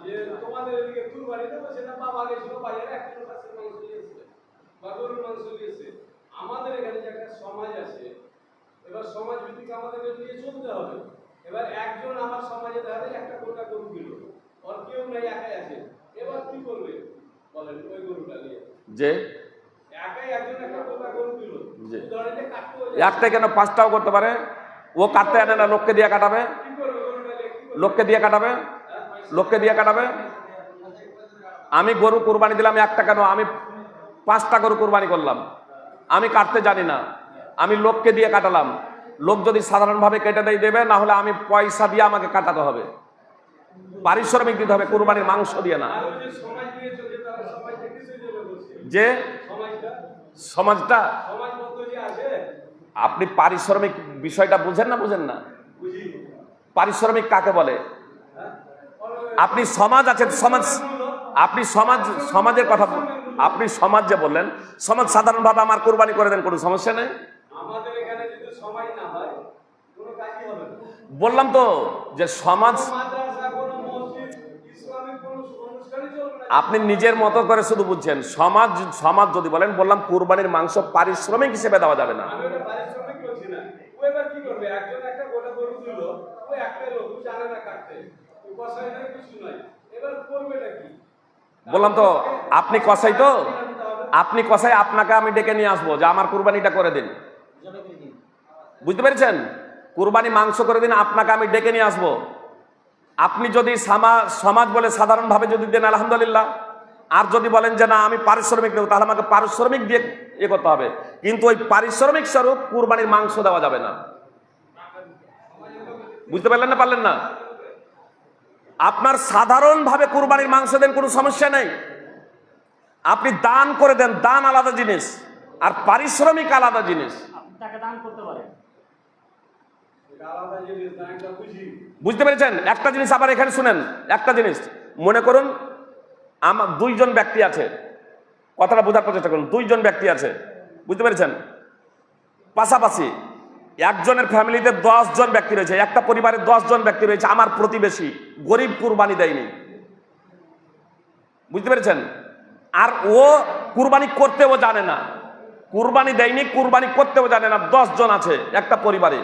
যে তোমাদের এদিকে কুরবানি দেবো, সেটা বাবা গেছিল বাইরে 1 কিলো মাংস নিয়ে এসেছে বা গরুর মাংস নিয়ে এসেছে। আমাদের এখানে যে একটা সমাজ আছে, এবার সমাজ ভিত্তিক আমাদেরকে নিয়ে চলতে হবে। এবার একজন আমার সমাজে দেখা যায় একটা গোটা গরু কিলো, আর কেউ নাই, একাই আছে। এবার কি করবে বলেন ওই গরুটা নিয়ে? যে একাই একজন একটা গোটা গরু কিলো, ধরেন যে কাটতে একটা কেন 5টাও করতে পারে, ও কাটতে আনে না, লোককে দিয়ে কাটাবে, কি করবে গরুটা নিয়ে? কি করবে? লোককে দিয়ে কাটাবে, লোককে দিয়ে কাটাবে। আমি গরু কুরবানি দিলাম একটা কেন, আমি 5টা গরু কুরবানি করলাম, আমি কাটতে জানি না, আমি লোককে দিয়ে কাটালাম। লোক যদি সাধারণভাবে কেটে দেবে, না হলে আমি পয়সা দিয়ে আমাকে কাটাতে হবে, পারিশ্রমিক দিতে হবে, কুরবানির মাংস দিয়ে না। আর ওই যে সমাজ নিয়ে চলছে, তারা সমাজটা কিসের জন্য বলছে? যে সমাজটা সমাজবদ্ধ যে আছে, আপনি পারিশ্রমিক বিষয়টা বুঝেন না, বুঝেন না? বুঝি পারিশ্রমিক কাকে বলে? আপনি সমাজ আছেন, সমাজ, আপনি সমাজের কথা, আপনি সমাজ যে বললেন, সমাজ সাধারণভাবে আমার কুরবানি করে দেন, কোনো সমস্যা নেই। আমাদের এখানে যদি সমাজ না হয় কোনো কাজই হবে না। বললাম তো যে সমাজ, মাদ্রাসা, কোনো মসজিদ, ইসলামিক কোনো অনুষ্ঠানই চলবে না। আপনি নিজের মতো করে শুধু বুঝছেন। সমাজ, সমাজ যদি বলেন, বললাম কুরবানির মাংস পারিশ্রমিক হিসেবে দেওয়া যাবে না। আমি ওটা পারিশ্রমিক বলছি না। ও এবার কি করবে? একজন একটা গোটা গরু দিল, ও একটাই লোক, ও জানে না কাটতে, ও কষাই না, কিছু নাই, এবার করবেটা কি? বললাম তো আপনি কসাই, তো আপনি কসাই, আপনাকে আমি ডেকে নিয়ে আসবো যে আমার কুরবানিটা করে দিন, বুঝতে পেরেছেন? কুরবানি মাংস করে দিন, আপনাকে আমি ডেকে নিয়ে আসবো। আপনি যদি সমাজ বলে সাধারণভাবে যদি দেন আলহামদুলিল্লাহ, আর যদি বলেন যে না আমি পারিশ্রমিক দেবো, তাহলে আমাকে পারিশ্রমিক দিয়ে করতে হবে, কিন্তু ওই পারিশ্রমিক স্বরূপ কুরবানির মাংস দেওয়া যাবে না। বুঝতে পারলেন না, পারলেন না? আপনার সাধারণভাবে কুরবানির মাংস দেন, কোনো সমস্যা নেই, আপনি দান করে দেন, দান আলাদা জিনিস আর পারিশ্রমিক আলাদা জিনিস। আপনি তাকে দান করতে পারেন, এটা আলাদা জিনিস, দানটা বুঝি। বুঝতে পেরেছেন? একটা জিনিস আবার এখানে শুনেন, একটা জিনিস মনে করুন, আমার 2 জন ব্যক্তি আছে, কথাটা বোঝার চেষ্টা করুন, 2 জন ব্যক্তি আছে, বুঝতে পেরেছেন? পাশাপাশি একজনের ফ্যামিলিতে 10 জন ব্যক্তি রয়েছে, একটা পরিবারে 10 জন ব্যক্তি রয়েছে, আমার প্রতিবেশী গরিব, কুরবানি দেয়নি, বুঝতে পেরেছেন? আর ও কুরবানি করতেও জানে না, কুরবানি দেয়নি, কুরবানি করতেও জানে না, 10 জন আছে একটা পরিবারে।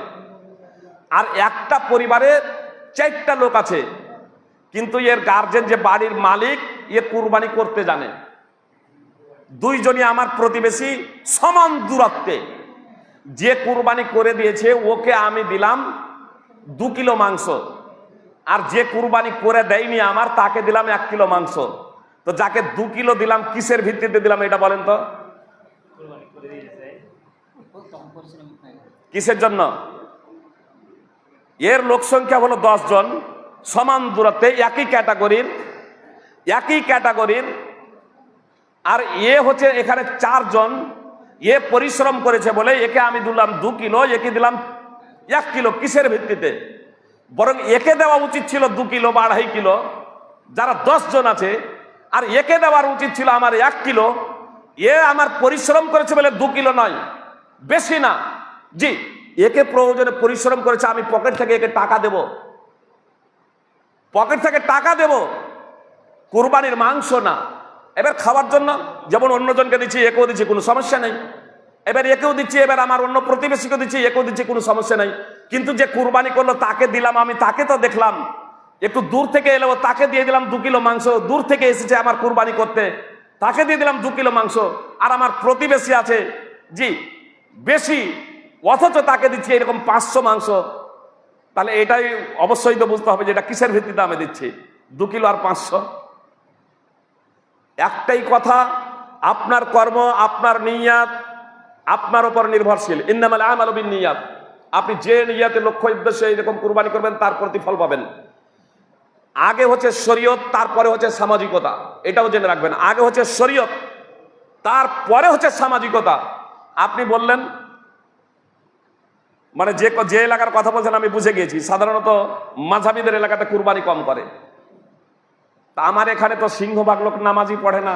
আর একটা পরিবারে 4টা লোক আছে, কিন্তু এর গার্জেন যে বাড়ির মালিক, এ কুরবানি করতে জানে। 2 জনই আমার প্রতিবেশী, সমান দূরত্বে। যে কুরবানি করে দিয়েছে ওকে আমি দিলাম 2 কিলো মাংস, আর যে কুরবানি করে দেয়নি আমার, তাকে দিলাম 1 কিলো মাংস। তো যাকে 2 কিলো দিলাম, কিসের ভিত্তিতে দিলাম এটা বলেন তো? কুরবানি করে দিয়েছে। কিসের জন্য? এর লোক সংখ্যা হলো 10 জন, সমান দূরত্বে, একই ক্যাটাগরির, আর এ হচ্ছে এখানে 4 জন। এ পরিশ্রম করেছে বলে একে আমি দিলাম 2 কিলো, একে দিলাম 1 কিলো। কিসের ভিত্তিতে? বরং একে দেওয়া উচিত ছিল 2 কিলো বা 2.5 কিলো, যারা 10 জন আছে, আর একে দেওয়ার উচিত ছিল আমার 1 কিলো। এ আমার পরিশ্রম করেছে বলে 2 কিলো নয়, বেশি না, জি, একে প্রয়োজনে পরিশ্রম করেছে, আমি পকেট থেকে একে টাকা দেব, পকেট থেকে টাকা দেব, কুরবানির মাংস না। এবার খাওয়ার জন্য যেমন অন্যজনকে দিচ্ছি, একেও দিচ্ছি, কোনো সমস্যা নেই। এবার একেও দিচ্ছি, এবার আমার অন্য প্রতিবেশীকে দিচ্ছি, একেও দিচ্ছি, কোনো সমস্যা নাই। কিন্তু যে কুরবানি করলো তাকে দিলাম, আমি তাকে তো দেখলাম, একটু দূর থেকে এলো, তাকে দিয়ে দিলাম 2 কিলো মাংস, দূর থেকে এসেছে আমার কুরবানি করতে, তাকে দিয়ে দিলাম 2 কিলো মাংস। আর আমার প্রতিবেশী আছে জি বেশি, অথচ তাকে দিচ্ছি এরকম 500 মাংস। তাহলে এটাই অবশ্যই তো বুঝতে হবে যে এটা কিসের ভিত্তিতে আমি দিচ্ছি, 2 কিলো আর 500। একটাই কথা, আপনার কর্ম, আপনার নিয়াত আপনার উপর নির্ভরশীল। ইন্নামাল আমালু বিন্নিয়াত। আপনি যে নিয়াতে লক্ষ্য উদ্দেশ্যে এরকম কুরবানি করবেন তার প্রতিফল পাবেন। আগে হচ্ছে শরীয়ত, তারপরে হচ্ছে সামাজিকতা, এটাও জেনে রাখবেন। আগে হচ্ছে শরীয়ত, তারপরে হচ্ছে সামাজিকতা। আপনি বললেন মানে যে এলাকার কথা বলছেন আমি বুঝে গিয়েছি, সাধারণত মাঝাবিদের এলাকাতে কুরবানি কম করে। তা আমার এখানে তো সিংহভাগ লোক নামাজি পড়ে না।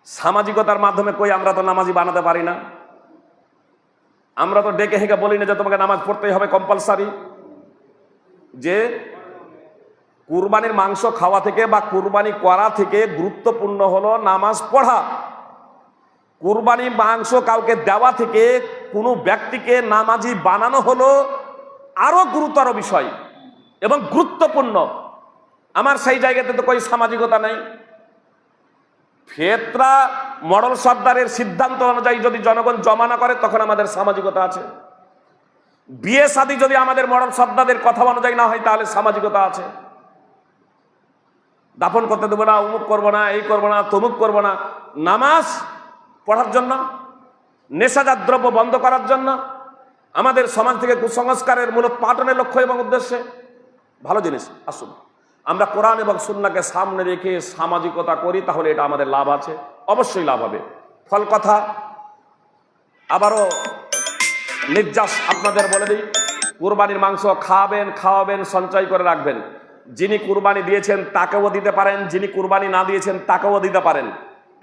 সামাজিকতার মাধ্যমে কই আমরা তো নামাজি বানাতে পারি না। আমরা তো ডেকে হেঁকে বলি না যে তোমাকে নামাজ পড়তেই হবে কম্পালসারি। যে কুরবানির মাংস খাওয়া থেকে বা কুরবানি করা থেকে গুরুত্বপূর্ণ হলো নামাজ পড়া। কুরবানি মাংস কাউকে দেওয়া থেকে কোনো ব্যক্তিকে নামাজি বানানো হলো আরো গুরুতর বিষয় এবং গুরুত্বপূর্ণ। আমার সেই জায়গাতে তো કોઈ সামাজিকতা নেই। ফেতরা মডেল সর্দারের সিদ্ধান্ত অনুযায়ী যদি জনগণ জমা না করে তখন আমাদের সামাজিকতা আছে। বিয়ে শাদী যদি আমাদের মডেল সর্দারদের কথা অনুযায়ী না হয় তাহলে সামাজিকতা আছে। দাফন করতে দেবো না, অমুক করবো না, এই করবো না, তমুক করবো না। নামাজ পড়ার জন্য, নেশাজাত দ্রব্য বন্ধ করার জন্য, আমাদের সমাজ থেকে কুসংস্কারের মূলোৎপাটনের লক্ষ্য এবং উদ্দেশ্যে ভালো জিনিস। আসুন আমরা কোরআন এবং সুন্নাহকে সামনে রেখে সামাজিকতা করি, তাহলে এটা আমাদের লাভ আছে, অবশ্যই লাভ হবে। ফল কথা আবারও নির্যাস আপনাদের বলে দিই, কুরবানির মাংস খাওয়াবেন, সঞ্চয় করে রাখবেন। যিনি কুরবানি দিয়েছেন তাকেও দিতে পারেন, যিনি কুরবানি না দিয়েছেন তাকেও দিতে পারেন।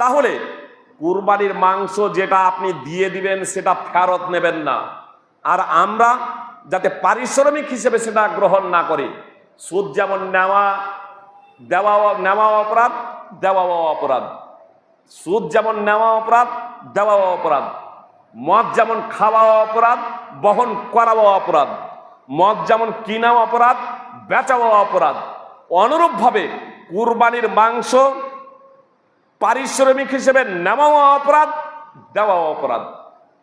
তাহলে কুরবানির মাংস যেটা আপনি দিয়ে দিবেন সেটা ফেরত নেবেন না। আর আমরা যাতে পারিশ্রমিক হিসেবে সেটা গ্রহণ না করি। সুদ যেমন নেওয়া অপরাধ, দেওয়াও অপরাধ। সুদ যেমন নেওয়া অপরাধ, দেওয়াও অপরাধ। মদ যেমন খাওয়া অপরাধ, বহন করাও অপরাধ। মদ যেমন কিনাও অপরাধ, বেচাও অপরাধ। অনুরূপভাবে কুরবানির মাংস পারিশ্রমিক হিসেবে নেওয়াও অপরাধ, দেওয়াও অপরাধ।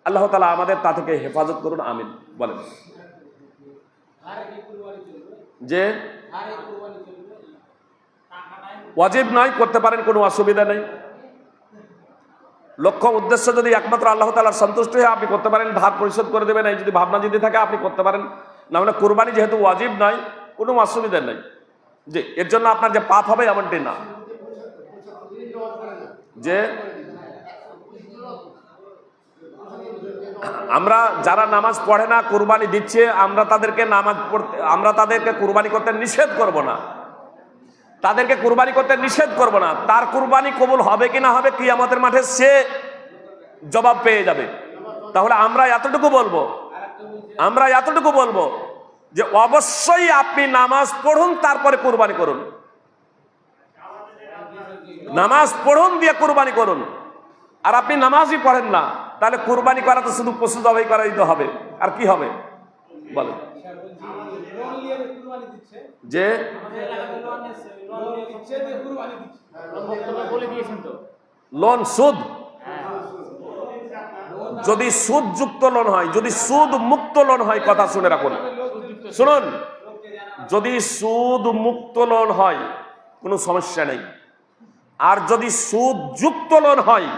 আল্লাহ তাআলা আমাদের তা থেকে হেফাজত করুন, আমিন বলেন। যে ওয়াজিব নয়, করতে পারেন, কোনো অসুবিধা নেই। লক্ষ্য উদ্দেশ্য যদি একমাত্র আল্লাহ তাআলার সন্তুষ্ট হয়ে আপনি করতে পারেন, ধার পরিশোধ করে দেবেন, এই যদি ভাবনা যদি থাকে আপনি করতে পারেন। না মানে কুরবানি যেহেতু ওয়াজিব নয়, কোনো অসুবিধা নেই। যে এর জন্য আপনার যে পাপ হবে এমনটি না। যে আমরা যারা নামাজ পড়ে না কুরবানি দিচ্ছে, আমরা তাদেরকে কুরবানি করতে নিষেধ করব না, তাদেরকে কুরবানি করতে নিষেধ করব না। তার কুরবানি কবুল হবে কি না হবে কিয়ামতের মাঠে সে জবাব পেয়ে যাবে। তাহলে আমরা এতটুকু বলবো যে অবশ্যই আপনি নামাজ পড়ুন, তারপরে কুরবানি করুন। নামাজ পড়ুন দিয়ে কুরবানি করুন। আর আপনি নামাজই পড়েন না, তাহলে কুরবানি করা তো শুধু পশু জবাই করাই তো হবে, আর কি হবে বলেন। যে লোন সুদ, যদি সুদ যুক্ত লোন হয়, যদি সুদ মুক্ত লোন হয়, কথা শুনে রাখুন, শুনুন, যদি সুদ মুক্ত লোন হয় কোনো সমস্যা নেই। আর যদি সুদ যুক্ত লোন হয়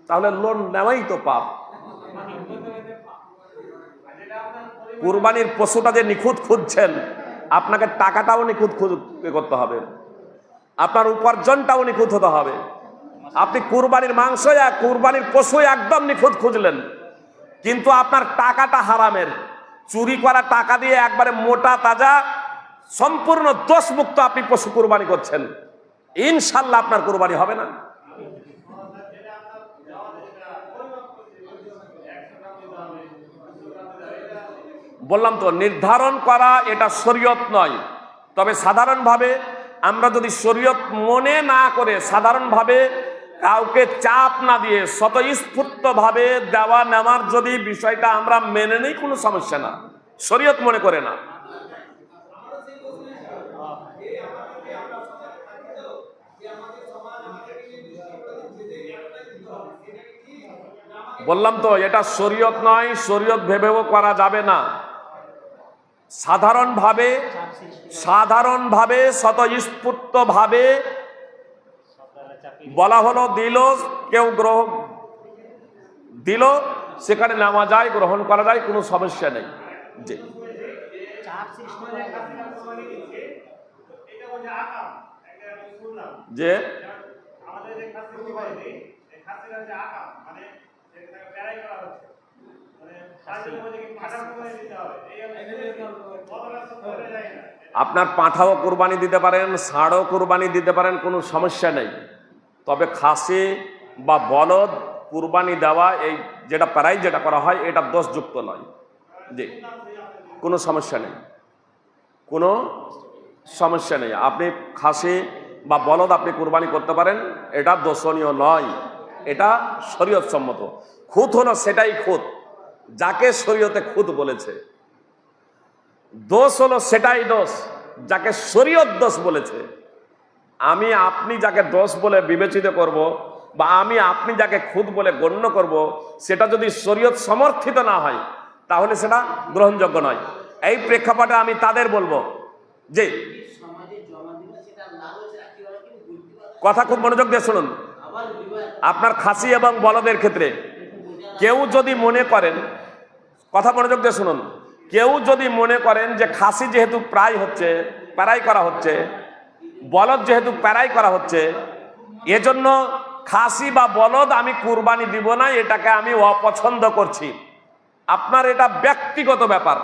তাহলে লোন নেওয়াই তো পাপ। কুরবানির পশুটা যে নিখুঁত খুঁজছেন, আপনাকে টাকাটাও নিখুঁত করতে হবে, আপনার উপার্জনটাও নিখুঁত হতে হবে। আপনি কুরবানির মাংস, কুরবানির পশু একদম নিখুঁত খুঁজলেন, কিন্তু আপনার টাকাটা হারামের, চুরি করা টাকা দিয়ে একবারে মোটা তাজা সম্পূর্ণ দোষ মুক্ত আপনি পশু কুরবানি করছেন, ইনশাল্লাহ আপনার কুরবানি হবে না। বললাম তো, নির্ধারণ করা এটা শরীয়ত নয়। তবে সাধারণভাবে আমরা যদি শরীয়ত মনে না করে সাধারণভাবে কাউকে চাপ না দিয়ে স্বতঃস্ফূর্ত ভাবে দেওয়া নেওয়ার যদি বিষয়টা আমরা মেনে নেই, কোনো সমস্যা না, শরীয়ত মনে করে না। বললাম তো এটা শরীয়ত নয়, শরীয়ত ভেবেও করা যাবে না। সাধারণভাবে স্বতঃস্ফূর্ত ভাবে বলা হলো, দিল, কেউ গ্রহণ দিল, সেখানে নেওয়া যায়, গ্রহণ করা যায়, কোনো সমস্যা নেই। জি, যে আপনার পাঁঠাও কুরবানি দিতে পারেন, ষাঁড়ও কুরবানি দিতে পারেন, কোনো সমস্যা নেই। তবে খাসি বা বলদ কুরবানি দেওয়া, এই যেটা প্রায় যেটা করা হয়, এটা দোষযুক্ত নয়। জি, কোনো সমস্যা নেই, কোনো সমস্যা নেই। আপনি খাসি বা বলদ আপনি কুরবানি করতে পারেন, এটা দোষণীয় নয়, এটা শরীয়ত সম্মত। খুঁত হলো সেটাই খুঁত, যাকে শরীয়তে খুঁত বলেছে। দোষ হলো সেটাই দোষ, যাকে শরীয়ত দোষ বলেছে। আমি আপনি যাকে দোষ বলে বিবেচিত করব, বা আমি আপনি যাকে খুঁত বলে গণ্য করব, সেটা যদি শরীয়ত সমর্থিত না হয়, তাহলে সেটা গ্রহণযোগ্য নয়। এই প্রেক্ষাপটে আমি তাদের বলবো যে, কথা খুব মনোযোগ দিয়ে শুনুন। আপনার খাসি এবং বলদের ক্ষেত্রে কেউ যদি মনে করেন, কথা মনোযোগ দিয়ে শুনুন, কেউ যদি মনে করেন যে খাসি যেহেতু প্রায় করা হচ্ছে, বলদ যেহেতু প্রায় করা হচ্ছে, এজন্য খাসি বা বলদ আমি কুরবানি দিব না, এটাকে আমি অপছন্দ করছি, আপনার এটা ব্যক্তিগত ব্যাপার।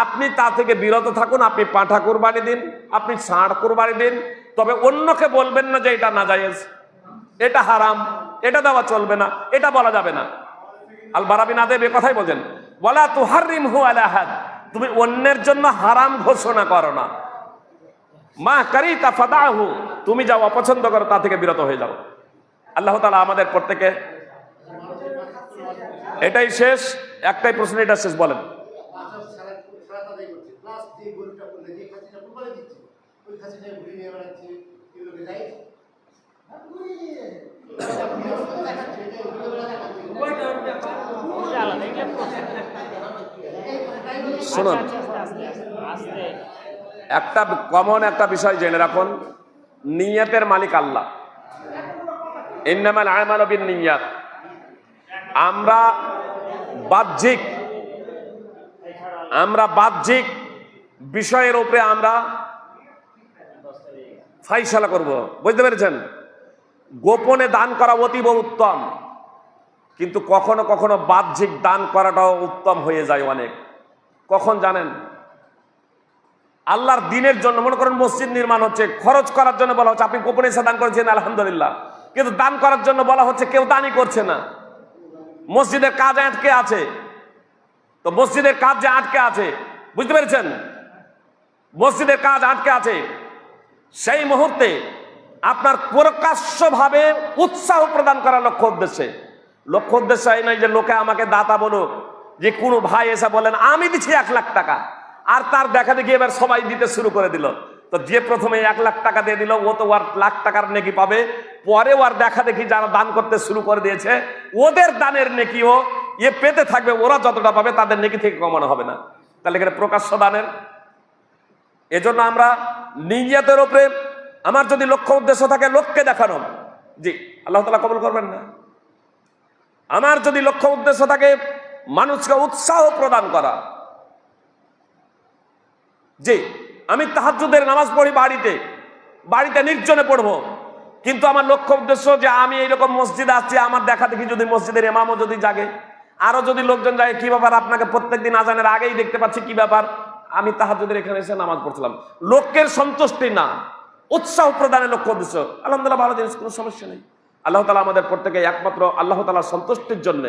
আপনি তা থেকে বিরত থাকুন, আপনি পাঁঠা কুরবানি দিন, আপনি ষাঁড় কুরবানি দিন, তবে অন্যকে বলবেন না যে এটা নাজায়েজ, এটা হারাম, এটা দেওয়া চলবে না, এটা বলা যাবে না। আল বারাবি নাদেব এ কথাই বলেন, ওয়ালা তুহাররিমহু আলা আহাদ, তুমি অন্যের জন্য হারাম ঘোষণা করো না। মা কারিতা ফাদাহু, তুমি যা অপছন্দ করো তা থেকে বিরত হয়ে যাও। আল্লাহ তাআলা আমাদের প্রত্যেকে, এটাই শেষ, একটাই প্রশ্ন, এটা শেষ, বলেন। শুনুন, একটা কমন একটা বিষয় জেনে রাখুন, নিয়তের মালিক আল্লাহ। ইন্নামাল আমালু বিন্নিয়াত। আমরা বাহ্যিক বিষয়ের উপরে আমরা ফাইসালা করব, বুঝতে পেরেছেন? গোপনে দান করা অতীব উত্তম, কিন্তু কখনো কখনো বাহ্যিক দান করাটাও উত্তম হয়ে যায় অনেক। কখন জানেন? আল্লাহর দিনের জন্য, মনে করেন মসজিদ নির্মাণ হচ্ছে, খরচ করার জন্য বলা হচ্ছে, আপনি গোপনে এসে দান করেছেন, আলহামদুলিল্লাহ, কিন্তু দান করার জন্য বলা হচ্ছে কেউ দানই করছে না, মসজিদের কাজ আটকে আছে। তো মসজিদের কাজ যে আটকে আছে, বুঝতে পেরেছেন, মসজিদের কাজ আটকে আছে, সেই মুহূর্তে আপনার প্রকাশ্যভাবে উৎসাহ প্রদান করার লক্ষ্য উদ্দেশ্য এই নয় যে লোকে আমাকে দাতা বলুক, যে কোনো ভাই এসে বলেন আমি দিচ্ছি 1 লাখ টাকা, আর তার দেখা দেখি এবার সবাই দিতে শুরু করে দিল। তো যে প্রথমে 1 লাখ টাকা দিয়ে দিল, ও তো আর লাখ টাকার নেকি পাবে, পরে আর দেখা দেখি যারা দান করতে শুরু করে দিয়েছে, ওদের দানের নেকিও এ পেতে থাকবে, ওরা যতটা পাবে তাদের নেকি থেকে কমানো হবে না। তাহলে এখানে প্রকাশ্য দানের, এজন্য আমরা নিয়তের উপরে, আমার যদি লক্ষ্য উদ্দেশ্য থাকে লোককে দেখানো, জি, আল্লাহ তাআলা কবুল করবেন না। আমার যদি লক্ষ্য উদ্দেশ্য থাকে মানুষকে উৎসাহ প্রদান করা, জি, আমি তাহাজ্জুদের নামাজ পড়ি বাড়িতে নির্জনে পড়বো, কিন্তু আমার লক্ষ্য উদ্দেশ্য যে আমি এইরকম মসজিদে আসছি, আমার দেখা দেখি যদি মসজিদের ইমামও যদি জাগে, আরো যদি লোকজন জাগে, কি ব্যাপার, আপনাকে প্রত্যেকদিন আজানের আগেই দেখতে পাচ্ছি, কি ব্যাপার, আমি তাহাজ্জুদের এখানে এসে নামাজ পড়ছিলাম, লোকের সন্তুষ্টি না, উৎসাহ প্রদানের লক্ষ্য উদ্দেশ্য, আলহামদুলিল্লাহ, ভালো জিনিস, কোনো সমস্যা নেই। আল্লাহ তাআলা আমাদের প্রত্যেকে একমাত্র আল্লাহ তাআলার সন্তুষ্টির জন্য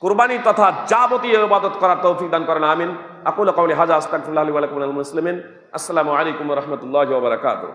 কুরবানি তথা যাবতীয় ইবাদত করার তৌফিক দান করেন, আমিন। আকুলু কাওলি হাযা আস্তাগফিরুল্লাহ লি ওয়া লাকুম মিনাল মুসলিমিন। আসসালামু আলাইকুম ওয়া রাহমাতুল্লাহি ওয়া বারাকাতুহু।